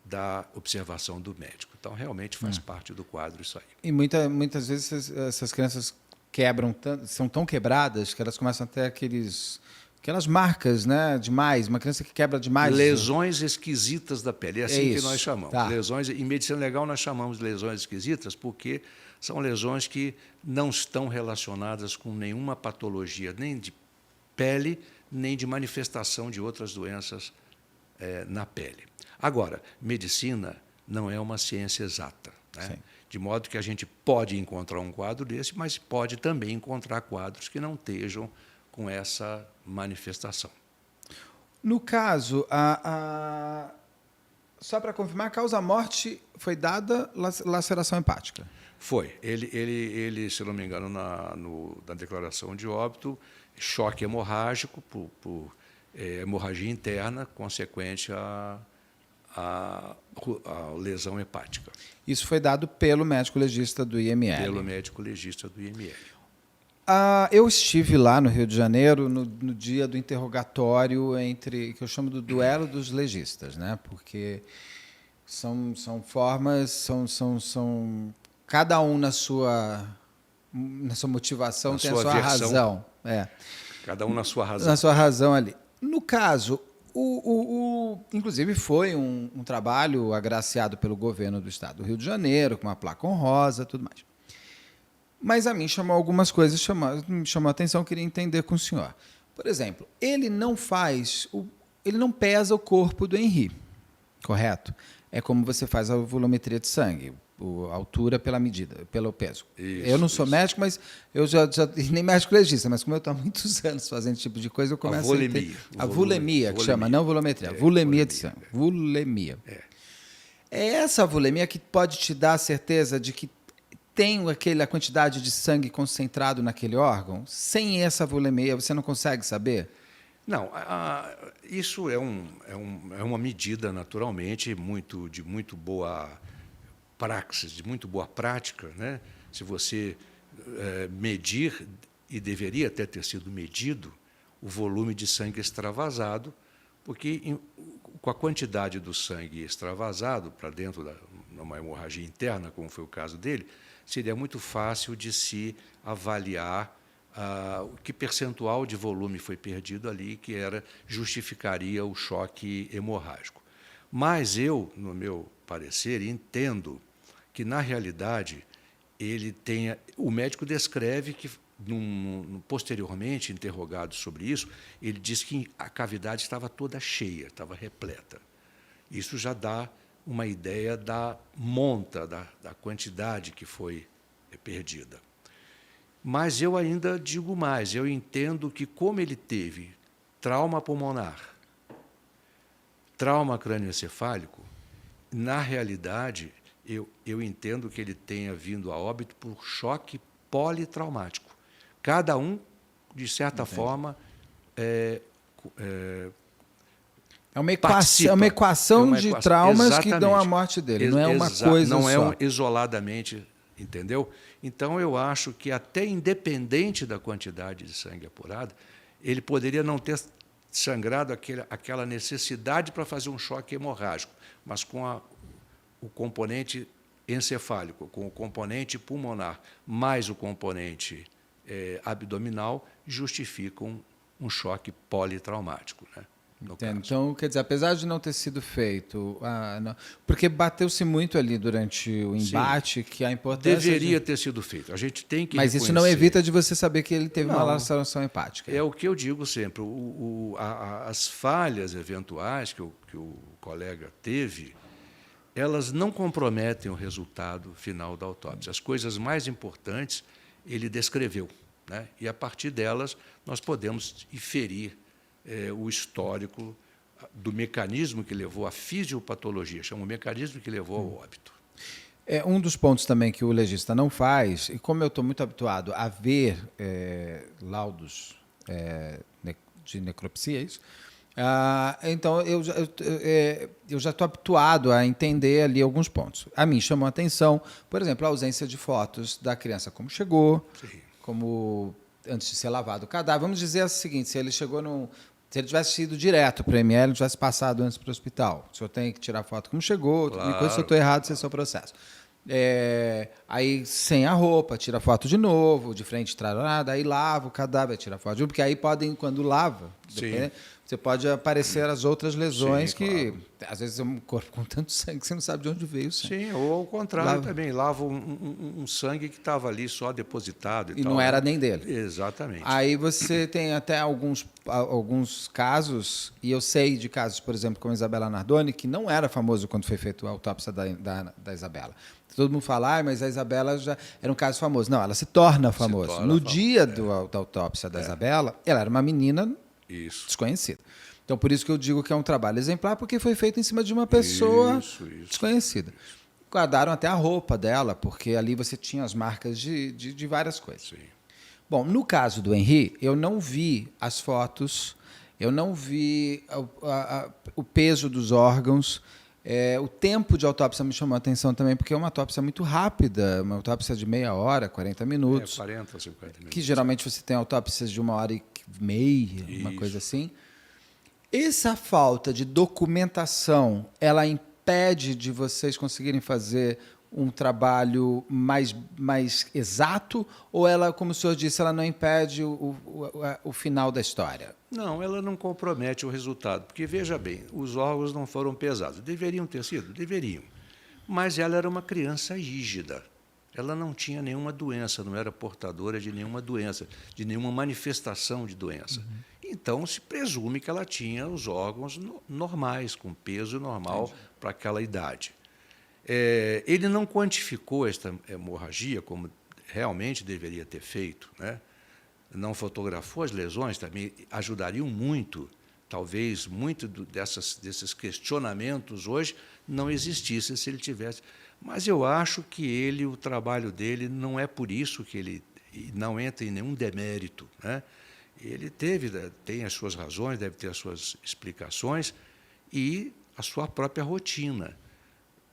S3: da observação do médico. Então, realmente faz parte do quadro isso aí.
S1: E muitas vezes essas crianças são tão quebradas que elas começam a ter aquelas marcas, né, demais. Uma criança que quebra demais.
S3: Lesões esquisitas da pele, é assim que nós chamamos.
S1: Tá.
S3: Lesões, em medicina legal nós chamamos de lesões esquisitas porque são lesões que não estão relacionadas com nenhuma patologia, nem de pele, nem de manifestação de outras doenças na pele. Agora, medicina não é uma ciência exata, né? De modo que a gente pode encontrar um quadro desse, mas pode também encontrar quadros que não estejam com essa manifestação.
S1: No caso, só para confirmar, a causa-morte foi dada laceração hepática?
S3: Foi. Ele, se não me engano, na declaração de óbito, choque hemorrágico por hemorragia interna consequente à lesão hepática.
S1: Isso foi dado pelo médico legista do IML?
S3: Pelo médico legista do IML.
S1: Eu estive lá no Rio de Janeiro no dia do interrogatório que eu chamo do duelo dos legistas, né? Porque são formas, são cada um na sua motivação tem a sua razão.
S3: Cada um na sua razão.
S1: Na sua razão ali. No caso, inclusive foi um trabalho agraciado pelo governo do estado do Rio de Janeiro, com uma placa honrosa, tudo mais. Mas a mim chamou algumas coisas, me chamou a atenção, eu queria entender com o senhor. Por exemplo, ele não pesa o corpo do Henri, correto? É como você faz a volumetria de sangue, a altura pela medida, pelo peso. Eu não sou médico, mas eu já nem médico legista, mas como eu estou há muitos anos fazendo esse tipo de coisa, eu começo a entender. A volemia, que chama, não volumetria, volemia de sangue. Volemia. É essa volemia que pode te dar a certeza de que tem a quantidade de sangue concentrado naquele órgão? Sem essa volemia, você não consegue saber?
S3: Não, isso é uma medida, naturalmente, de muito boa praxis, de muito boa prática, né? Se você medir, e deveria até ter sido medido, o volume de sangue extravasado, porque com a quantidade do sangue extravasado para dentro de uma hemorragia interna, como foi o caso dele, seria muito fácil de se avaliar que percentual de volume foi perdido ali, que justificaria o choque hemorrágico. Mas eu, no meu parecer, entendo que, na realidade, o médico descreve que, posteriormente, interrogado sobre isso, ele diz que a cavidade estava toda cheia, estava repleta. Isso já dá uma ideia da monta, da quantidade que foi perdida. Mas eu ainda digo mais, eu entendo que, como ele teve trauma pulmonar, trauma crânioencefálico, na realidade, eu entendo que ele tenha vindo a óbito por choque politraumático. Cada um, de certa forma,
S1: é uma equação de traumas exatamente, que dão a morte dele, não é uma coisa
S3: não
S1: só.
S3: Não é isoladamente, entendeu? Então, eu acho que, até independente da quantidade de sangue apurada, ele poderia não ter sangrado aquela necessidade para fazer um choque hemorrágico, mas com o componente encefálico, com o componente pulmonar, mais o componente abdominal, justificam um choque politraumático, né?
S1: Então, quer dizer, apesar de não ter sido feito, porque bateu-se muito ali durante o embate, sim, que a importância...
S3: Deveria ter sido feito. A gente tem que
S1: Mas
S3: reconhecer.
S1: Isso não evita de você saber que ele teve uma laceração hepática.
S3: É o que eu digo sempre. As falhas eventuais que o colega teve, elas não comprometem o resultado final da autópsia. As coisas mais importantes ele descreveu, né? E, a partir delas, nós podemos inferir o histórico do mecanismo que levou à fisiopatologia, chama o mecanismo que levou ao óbito.
S1: Um dos pontos também que o legista não faz, e como eu estou muito habituado a ver laudos de necropsia, isso, então eu já estou habituado a entender ali alguns pontos. A mim chamou a atenção, por exemplo, a ausência de fotos da criança, como chegou, sim, como antes de ser lavado o cadáver. Vamos dizer o seguinte, se ele tivesse ido direto para o IML, não tivesse passado antes para o hospital. O senhor tem que tirar foto como chegou, claro, depois se eu estou errado, esse é o seu processo. Aí, sem a roupa, tira foto de novo, de frente, aí lava o cadáver, tira foto de novo, porque aí podem, quando lava, Você pode aparecer as outras lesões.
S3: Sim,
S1: que,
S3: claro.
S1: às vezes, é um corpo com tanto sangue que você não sabe de onde veio o sangue.
S3: Sim, ou ao contrário também, lava um sangue que estava ali só depositado.
S1: E
S3: tal,
S1: não era
S3: né?
S1: nem dele.
S3: Exatamente.
S1: Aí você tem até alguns casos, e eu sei de casos, por exemplo, como a Isabela Nardoni, que não era famoso quando foi feita a autópsia da Isabela. Todo mundo fala, mas a Isabela já era um caso famoso. Não, ela se torna famosa. No dia da autópsia da Isabela, ela era uma menina desconhecida. Então, por isso que eu digo que é um trabalho exemplar, porque foi feito em cima de uma pessoa desconhecida. Guardaram até a roupa dela, porque ali você tinha as marcas de várias coisas.
S3: Sim.
S1: Bom, no caso do Henri, eu não vi as fotos, eu não vi o peso dos órgãos. O tempo de autópsia me chamou a atenção também, porque é uma autópsia muito rápida, uma autópsia de meia hora, 40 minutos.
S3: 40 ou 50 minutos.
S1: Que geralmente você tem autópsias de 1h30, uma coisa assim. Essa falta de documentação, ela impede de vocês conseguirem fazer um trabalho mais exato, ou ela, como o senhor disse, ela não impede o final da história?
S3: Não, ela não compromete o resultado, porque, veja bem, os órgãos não foram pesados. Deveriam ter sido? Deveriam. Mas ela era uma criança rígida. Ela não tinha nenhuma doença, não era portadora de nenhuma doença, de nenhuma manifestação de doença. Então, se presume que ela tinha os órgãos normais, com peso normal para aquela idade. Ele não quantificou esta hemorragia como realmente deveria ter feito, né? Não fotografou as lesões, também ajudariam muito. Talvez muito desses questionamentos hoje não existissem se ele tivesse. Mas eu acho que o trabalho dele não é por isso que ele não entra em nenhum demérito, né? Ele tem as suas razões, deve ter as suas explicações e a sua própria rotina.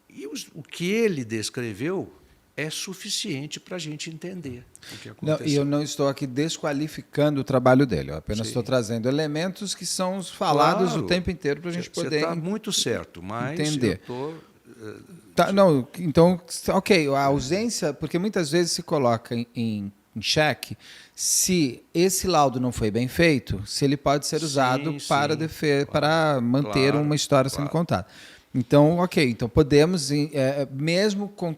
S3: E o que ele descreveu é suficiente para a gente entender o que aconteceu.
S1: E eu não estou aqui desqualificando o trabalho dele, eu apenas estou trazendo elementos que são falados o tempo inteiro para a gente poder
S3: Você está muito certo, mas
S1: entender.
S3: eu
S1: estou... Não, então, ok, a ausência, porque muitas vezes se coloca em xeque se esse laudo não foi bem feito, se ele pode ser usado para manter uma história sendo contada. Então, ok, então podemos, mesmo com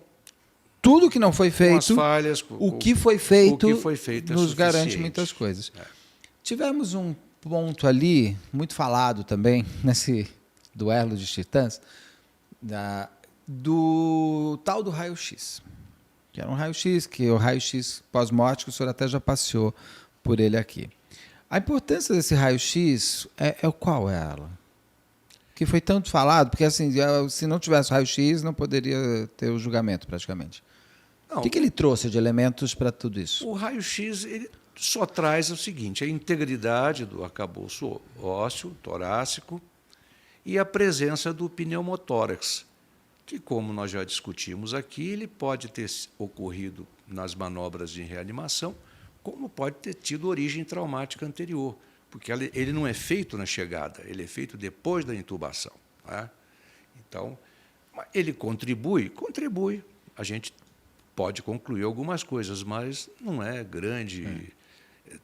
S1: tudo que não foi feito,
S3: as falhas,
S1: o que foi feito
S3: nos
S1: garante muitas coisas. Tivemos um ponto ali, muito falado também, nesse duelo de titãs, do tal do raio-x. Que era um raio-x, que o raio-x pós-morte, que o senhor até já passeou por ele aqui. A importância desse raio-x qual é ela? Que foi tanto falado, porque assim, se não tivesse raio-x, não poderia ter o julgamento, praticamente. Não, o que ele trouxe de elementos para tudo isso?
S3: O raio-x ele só traz o seguinte, a integridade do arcabouço ósseo, torácico, e a presença do pneumotórax, que, como nós já discutimos aqui, ele pode ter ocorrido nas manobras de reanimação, como pode ter tido origem traumática anterior, porque ele não é feito na chegada, ele é feito depois da intubação, né? Então, ele contribui. A gente pode concluir algumas coisas, mas não é grande.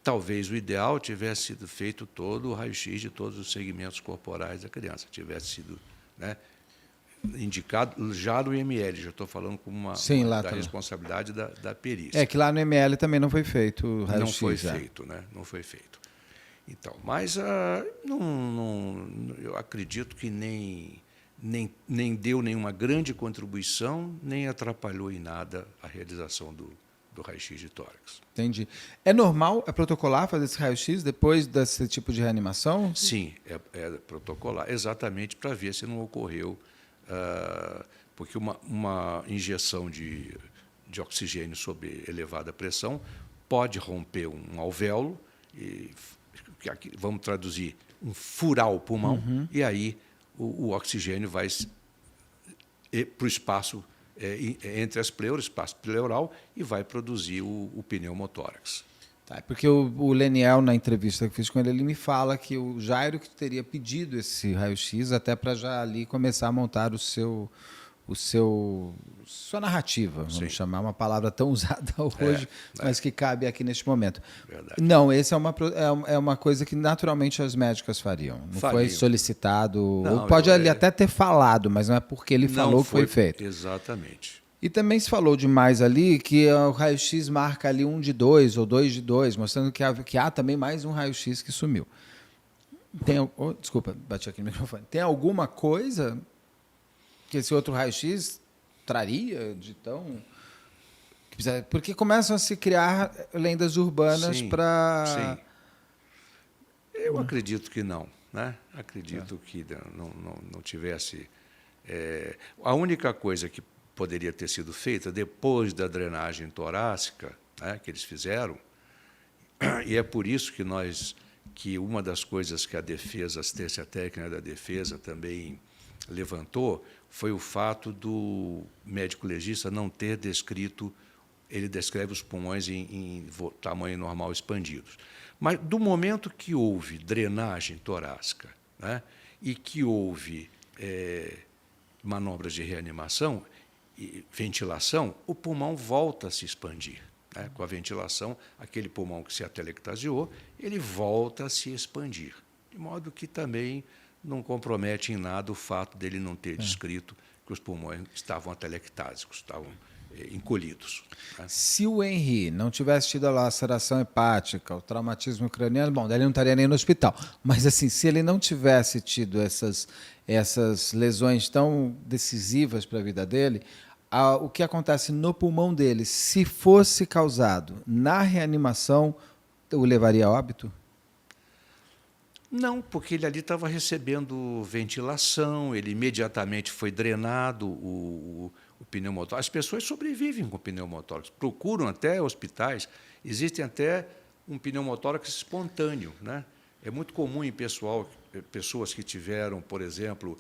S3: Talvez o ideal tivesse sido feito todo o raio-x de todos os segmentos corporais da criança, tivesse sido, né, indicado já no IML, já estou falando com da responsabilidade da perícia.
S1: É que lá no IML também não foi feito o raio-x.
S3: Não foi feito, né? Não foi feito. Então, mas eu acredito que nem deu nenhuma grande contribuição, nem atrapalhou em nada a realização do raio-x de tórax.
S1: Entendi. É normal, é protocolar fazer esse raio-x depois desse tipo de reanimação?
S3: Sim, é protocolar, exatamente para ver se não ocorreu, porque uma injeção de oxigênio sob elevada pressão pode romper um alvéolo, aqui, vamos traduzir, furar o pulmão, e aí o oxigênio vai para o espaço entre as pleuras, espaço pleural, e vai produzir o pneumotórax.
S1: Tá, porque o Leniel, na entrevista que fiz com ele me fala que o Jairo que teria pedido esse raio-x até para já ali começar a montar o seu sua narrativa, vamos
S3: Sim.
S1: chamar, uma palavra tão usada hoje, mas que cabe aqui neste momento.
S3: Verdade.
S1: Não, esse é uma coisa que naturalmente as médicas fariam. Não foi solicitado,
S3: Não,
S1: ou pode ele até ter falado, mas não é porque ele falou que foi feito.
S3: Exatamente.
S1: E também se falou demais ali que o raio-x marca ali 1 de 2 ou 2 de 2, mostrando que há também mais um raio-x que sumiu. Desculpa, bati aqui no microfone. Tem alguma coisa que esse outro raio-x traria de tão... Porque começam a se criar lendas urbanas para...
S3: Sim. Eu acredito que não, né? Acredito que não tivesse... a única coisa que poderia ter sido feita depois da drenagem torácica, né, que eles fizeram, e é por isso que uma das coisas que a assistência técnica da defesa também levantou foi o fato do médico legista não ter descrito, ele descreve os pulmões em tamanho normal expandidos. Mas do momento que houve drenagem torácica, né, e que houve manobras de reanimação e ventilação, o pulmão volta a se expandir. Né? Com a ventilação, aquele pulmão que se atelectasiou, ele volta a se expandir. De modo que também não compromete em nada o fato dele não ter descrito que os pulmões estavam atelectásicos, estavam encolhidos. Né?
S1: Se o Henry não tivesse tido a laceração hepática, o traumatismo craniano, bom, daí ele não estaria nem no hospital. Mas, assim, se ele não tivesse tido essas lesões tão decisivas para a vida dele, o que acontece no pulmão dele, se fosse causado na reanimação, o levaria a óbito?
S3: Não, porque ele ali estava recebendo ventilação, ele imediatamente foi drenado o pneumotórax. As pessoas sobrevivem com pneumotórax, procuram até hospitais, existem até um pneumotórax espontâneo, né? É muito comum em pessoas que tiveram, por exemplo,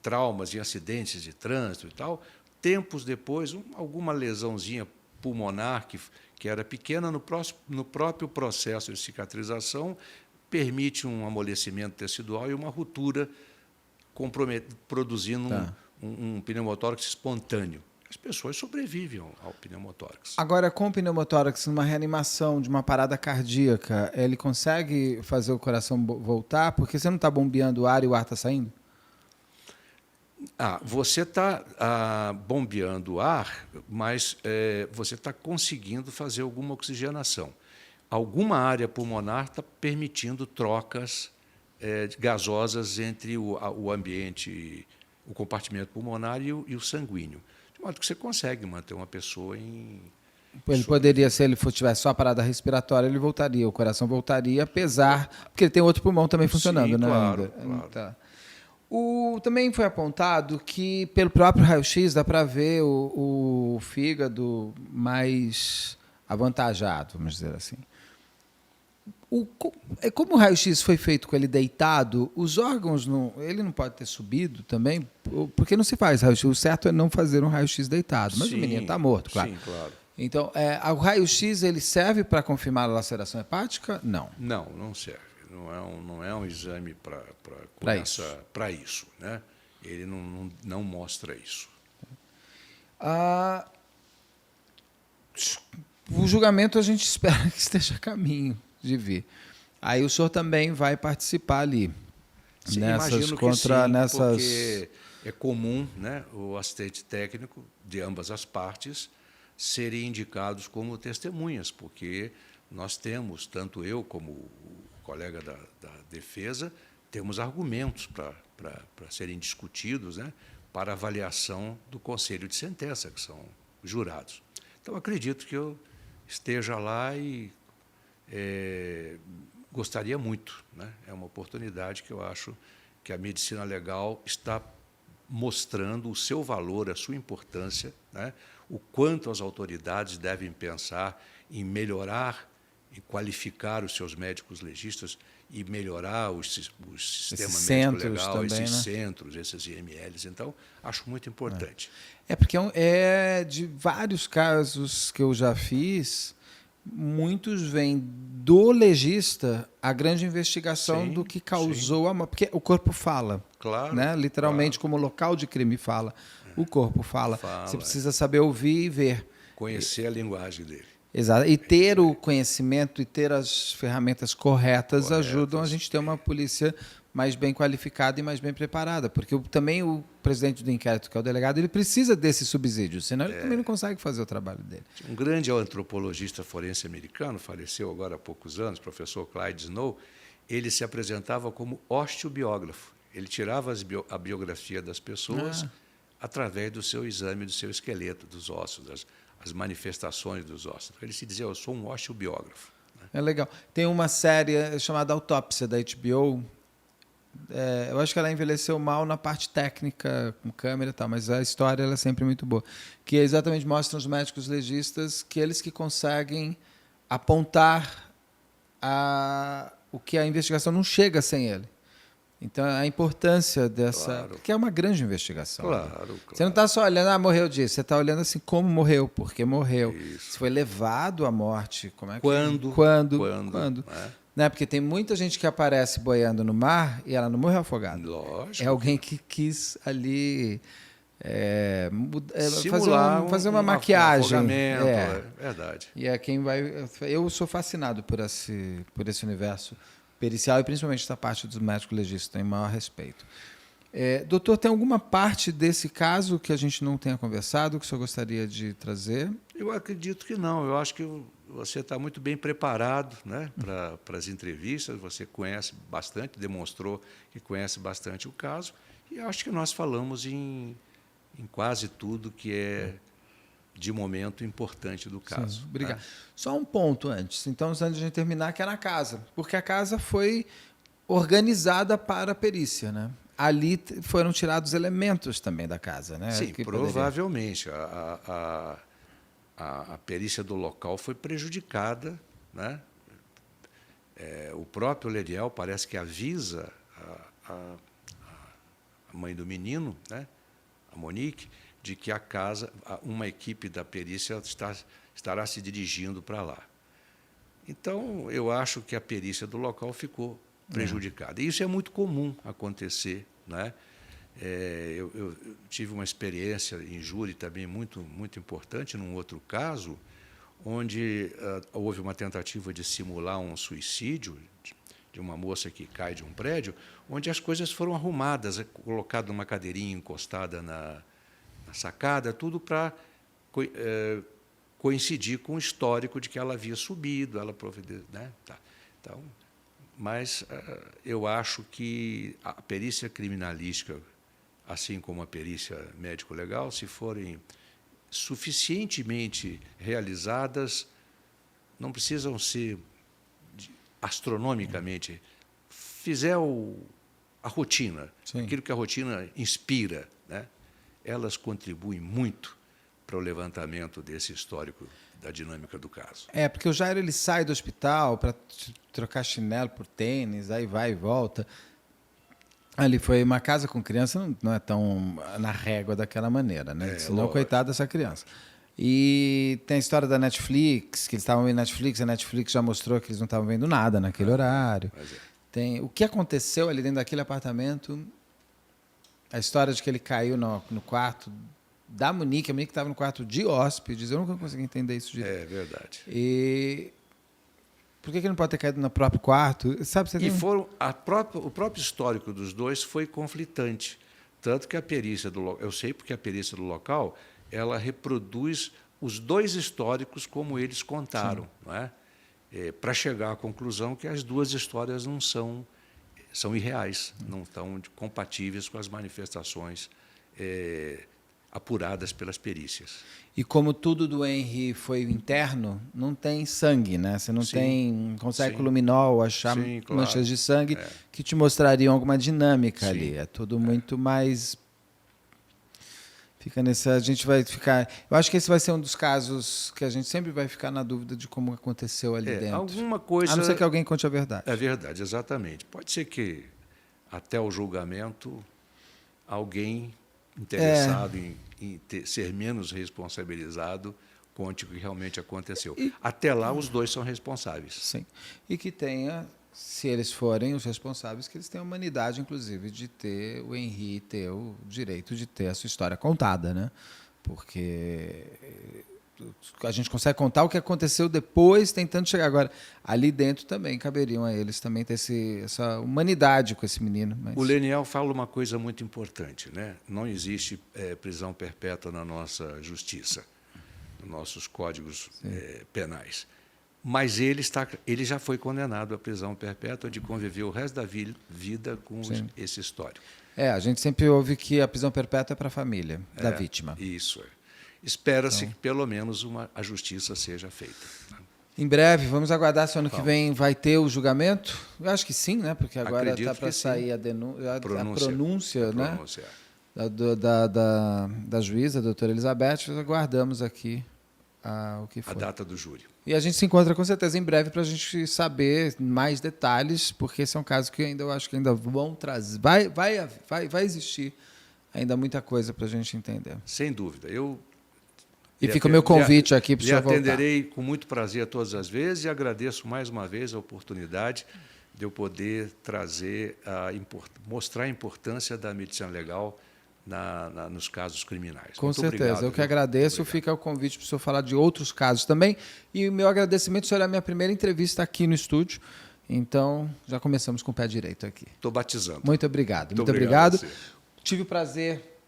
S3: traumas em acidentes de trânsito e tal, tempos depois, alguma lesãozinha pulmonar que era pequena no próprio processo de cicatrização, permite um amolecimento tecidual e uma ruptura, produzindo um pneumotórax espontâneo. As pessoas sobrevivem ao pneumotórax.
S1: Agora, com o pneumotórax, numa reanimação de uma parada cardíaca, ele consegue fazer o coração voltar? Porque você não está bombeando o ar e o ar está saindo?
S3: Você está bombeando o ar, mas você está conseguindo fazer alguma oxigenação. Alguma área pulmonar está permitindo trocas gasosas entre o ambiente, o compartimento pulmonar e o sanguíneo. De modo que você consegue manter uma pessoa em...
S1: Ele poderia, se ele tivesse só a parada respiratória, ele voltaria, o coração voltaria, apesar... Porque ele tem outro pulmão também funcionando,
S3: Sim,
S1: né?
S3: Claro.
S1: Tá. Também foi apontado que, pelo próprio raio-x, dá para ver o fígado mais avantajado, vamos dizer assim. Como o raio-x foi feito com ele deitado, os órgãos, ele não pode ter subido também? Porque não se faz raio-x. O certo é não fazer um raio-x deitado. Mas o menino está morto, claro.
S3: Sim, claro.
S1: Então, o raio-x ele serve para confirmar a laceração hepática? Não.
S3: Não serve. Não é um exame para isso. Né? Ele não mostra isso.
S1: O julgamento a gente espera que esteja a caminho de vir. Aí o senhor também vai participar ali.
S3: Sim, imagino que sim, porque é comum, né, o assistente técnico de ambas as partes serem indicados como testemunhas, porque nós temos, tanto eu como o colega da defesa, temos argumentos para serem discutidos, né, para avaliação do conselho de sentença, que são jurados. Então, acredito que eu esteja lá e gostaria muito. Né? É uma oportunidade que eu acho que a medicina legal está mostrando o seu valor, a sua importância, né? O quanto as autoridades devem pensar em melhorar e qualificar os seus médicos legistas e melhorar o sistema médico legal,
S1: também,
S3: esses
S1: né?
S3: centros, esses IMLs. Então, acho muito importante.
S1: Porque de vários casos que eu já fiz, muitos vêm do legista a grande investigação do que causou a morte. Porque o corpo fala.
S3: Claro.
S1: Né? Literalmente,
S3: claro.
S1: como local de crime fala. o corpo fala. Você precisa saber ouvir e ver.
S3: Conhecer a linguagem dele.
S1: Exato. E ter o conhecimento e ter as ferramentas corretas ajudam a gente a ter uma polícia mais bem qualificada e mais bem preparada. Porque também o presidente do inquérito, que é o delegado, ele precisa desse subsídio, senão ele também não consegue fazer o trabalho dele.
S3: Um grande antropologista forense americano, faleceu agora há poucos anos, professor Clyde Snow, ele se apresentava como osteobiógrafo. Ele tirava a biografia das pessoas através do seu exame, do seu esqueleto, dos ossos, as manifestações dos ossos. Ele se dizia, eu sou um osteobiógrafo. Né?
S1: É legal. Tem uma série chamada Autópsia, da HBO. Eu acho que ela envelheceu mal na parte técnica, com câmera e tal, mas a história ela é sempre muito boa. Que exatamente mostra os médicos legistas que eles que conseguem apontar o que a investigação não chega sem ele. Então, a importância dessa... Que é uma grande investigação.
S3: Claro.
S1: Você não está só olhando, morreu disso. Você está olhando assim, como morreu, por que morreu.
S3: Isso.
S1: Se foi levado à morte. Como é que...
S3: Quando.
S1: Né? Porque tem muita gente que aparece boiando no mar e ela não morreu afogada.
S3: Lógico.
S1: É alguém que quis ali...
S3: fazer
S1: uma maquiagem.
S3: Verdade.
S1: E é quem vai... Eu sou fascinado por esse universo pericial e principalmente essa parte dos médicos legistas, tenho maior respeito. Doutor, tem alguma parte desse caso que a gente não tenha conversado, que o senhor gostaria de trazer?
S3: Eu acredito que não. Eu acho que você está muito bem preparado, né, para as entrevistas, você conhece bastante, demonstrou que conhece bastante o caso, e acho que nós falamos em quase tudo que é de momento importante do caso.
S1: Sim, obrigado. Só um ponto antes. Então, antes de a gente terminar, que é na casa. Porque a casa foi organizada para a perícia, né? Ali foram tirados elementos também da casa, né?
S3: Sim, provavelmente. A perícia do local foi prejudicada, né? O próprio Leniel parece que avisa a mãe do menino, né? A Monique, de que a casa, uma equipe da perícia estará se dirigindo para lá. Então, eu acho que a perícia do local ficou prejudicada. E isso é muito comum acontecer, né? Eu tive uma experiência em júri também muito, muito importante, num outro caso, onde houve uma tentativa de simular um suicídio de uma moça que cai de um prédio, onde as coisas foram arrumadas, colocado numa cadeirinha encostada na sacada, tudo para coincidir com o histórico de que ela havia subido, né? Então, mas eu acho que a perícia criminalística, assim como a perícia médico-legal, se forem suficientemente realizadas, não precisam ser astronomicamente, fizer a rotina, aquilo que a rotina inspira, né? Elas contribuem muito para o levantamento desse histórico da dinâmica do caso.
S1: Porque o Jairo ele sai do hospital para trocar chinelo por tênis, aí vai e volta. Ali foi uma casa com criança, não é tão na régua daquela maneira, né? Senão, coitado dessa criança. E tem a história da Netflix, que eles estavam vendo Netflix, a Netflix já mostrou que eles não estavam vendo nada naquele horário. Tem o que aconteceu ali dentro daquele apartamento, a história de que ele caiu no quarto da Monique, a Monique estava no quarto de hóspedes, eu nunca consegui entender isso direito.
S3: É verdade.
S1: E por que ele não pode ter caído no próprio quarto? Sabe, você
S3: o próprio histórico dos dois foi conflitante, tanto que a perícia eu sei porque a perícia do local, ela reproduz os dois históricos como eles contaram, não é? Para chegar à conclusão que as duas histórias não são irreais, não estão compatíveis com as manifestações apuradas pelas perícias.
S1: E como tudo do Henry foi interno, não tem sangue, né? Você não consegue com luminol achar manchas de sangue que te mostrariam alguma dinâmica ali. É tudo muito mais... a gente vai ficar... Eu acho que esse vai ser um dos casos que a gente sempre vai ficar na dúvida de como aconteceu ali dentro.
S3: Alguma coisa...
S1: A não ser que alguém conte a verdade.
S3: É verdade, exatamente. Pode ser que, até o julgamento, alguém interessado em ser menos responsabilizado conte o que realmente aconteceu. Até lá, os dois são responsáveis.
S1: Sim. E que tenha se eles forem os responsáveis, que eles têm a humanidade, inclusive, de ter o Henri ter o direito de ter a sua história contada, né? Porque a gente consegue contar o que aconteceu depois, tentando chegar agora. Ali dentro também caberiam a eles também ter essa humanidade com esse menino. Mas...
S3: O Leniel fala uma coisa muito importante, né? Não existe prisão perpétua na nossa justiça, nos nossos códigos penais. Mas ele já foi condenado à prisão perpétua de conviver o resto da vida com esse histórico.
S1: A gente sempre ouve que a prisão perpétua é para a família da vítima.
S3: Isso. Espera-se que, pelo menos, a justiça seja feita.
S1: Em breve, vamos aguardar se ano que vem vai ter o julgamento? Eu acho que sim, né? Porque agora está para sair a pronúncia, né? Da juíza, a doutora Elizabeth. Aguardamos aqui o que for.
S3: A data do júri.
S1: E a gente se encontra com certeza em breve para a gente saber mais detalhes, porque esse é um caso que eu acho que ainda vão trazer. Vai existir ainda muita coisa para a gente entender.
S3: Sem dúvida.
S1: E fica o meu convite aqui para o senhor voltar.
S3: Atenderei com muito prazer todas as vezes e agradeço mais uma vez a oportunidade de eu poder mostrar a importância da medicina legal nos casos criminais.
S1: Com certeza, obrigado, eu que agradeço. Fica o convite para o senhor falar de outros casos também. E o meu agradecimento, senhor, é a minha primeira entrevista aqui no estúdio. Então, já começamos com o pé direito aqui.
S3: Estou batizando.
S1: Muito obrigado. Muito obrigado. Tive o prazer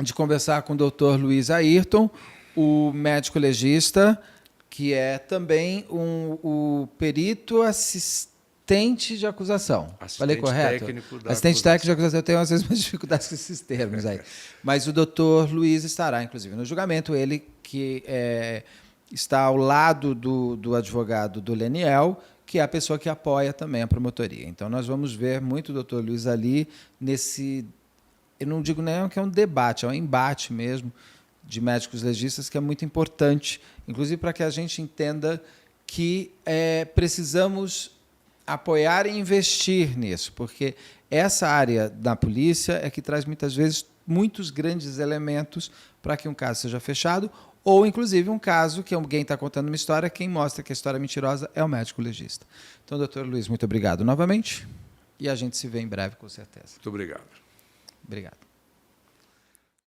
S1: de conversar com o Dr. Luiz Ayrton, o médico legista, que é também o perito assistente de acusação. Falei correto? Assistente técnico de acusação. Eu tenho às vezes mais dificuldades com esses termos aí. Mas o doutor Luiz estará, inclusive, no julgamento. Ele que está ao lado do advogado do Leniel, que é a pessoa que apoia também a promotoria. Então, nós vamos ver muito o doutor Luiz ali nesse... Eu não digo nem que é um debate, é um embate mesmo de médicos legistas, que é muito importante, inclusive para que a gente entenda que precisamos apoiar e investir nisso, porque essa área da polícia é que traz muitas vezes muitos grandes elementos para que um caso seja fechado, ou inclusive um caso que alguém está contando uma história, quem mostra que a história é mentirosa é o médico legista. Então, doutor Luiz, muito obrigado novamente, e a gente se vê em breve, com certeza.
S3: Muito obrigado.
S1: Obrigado.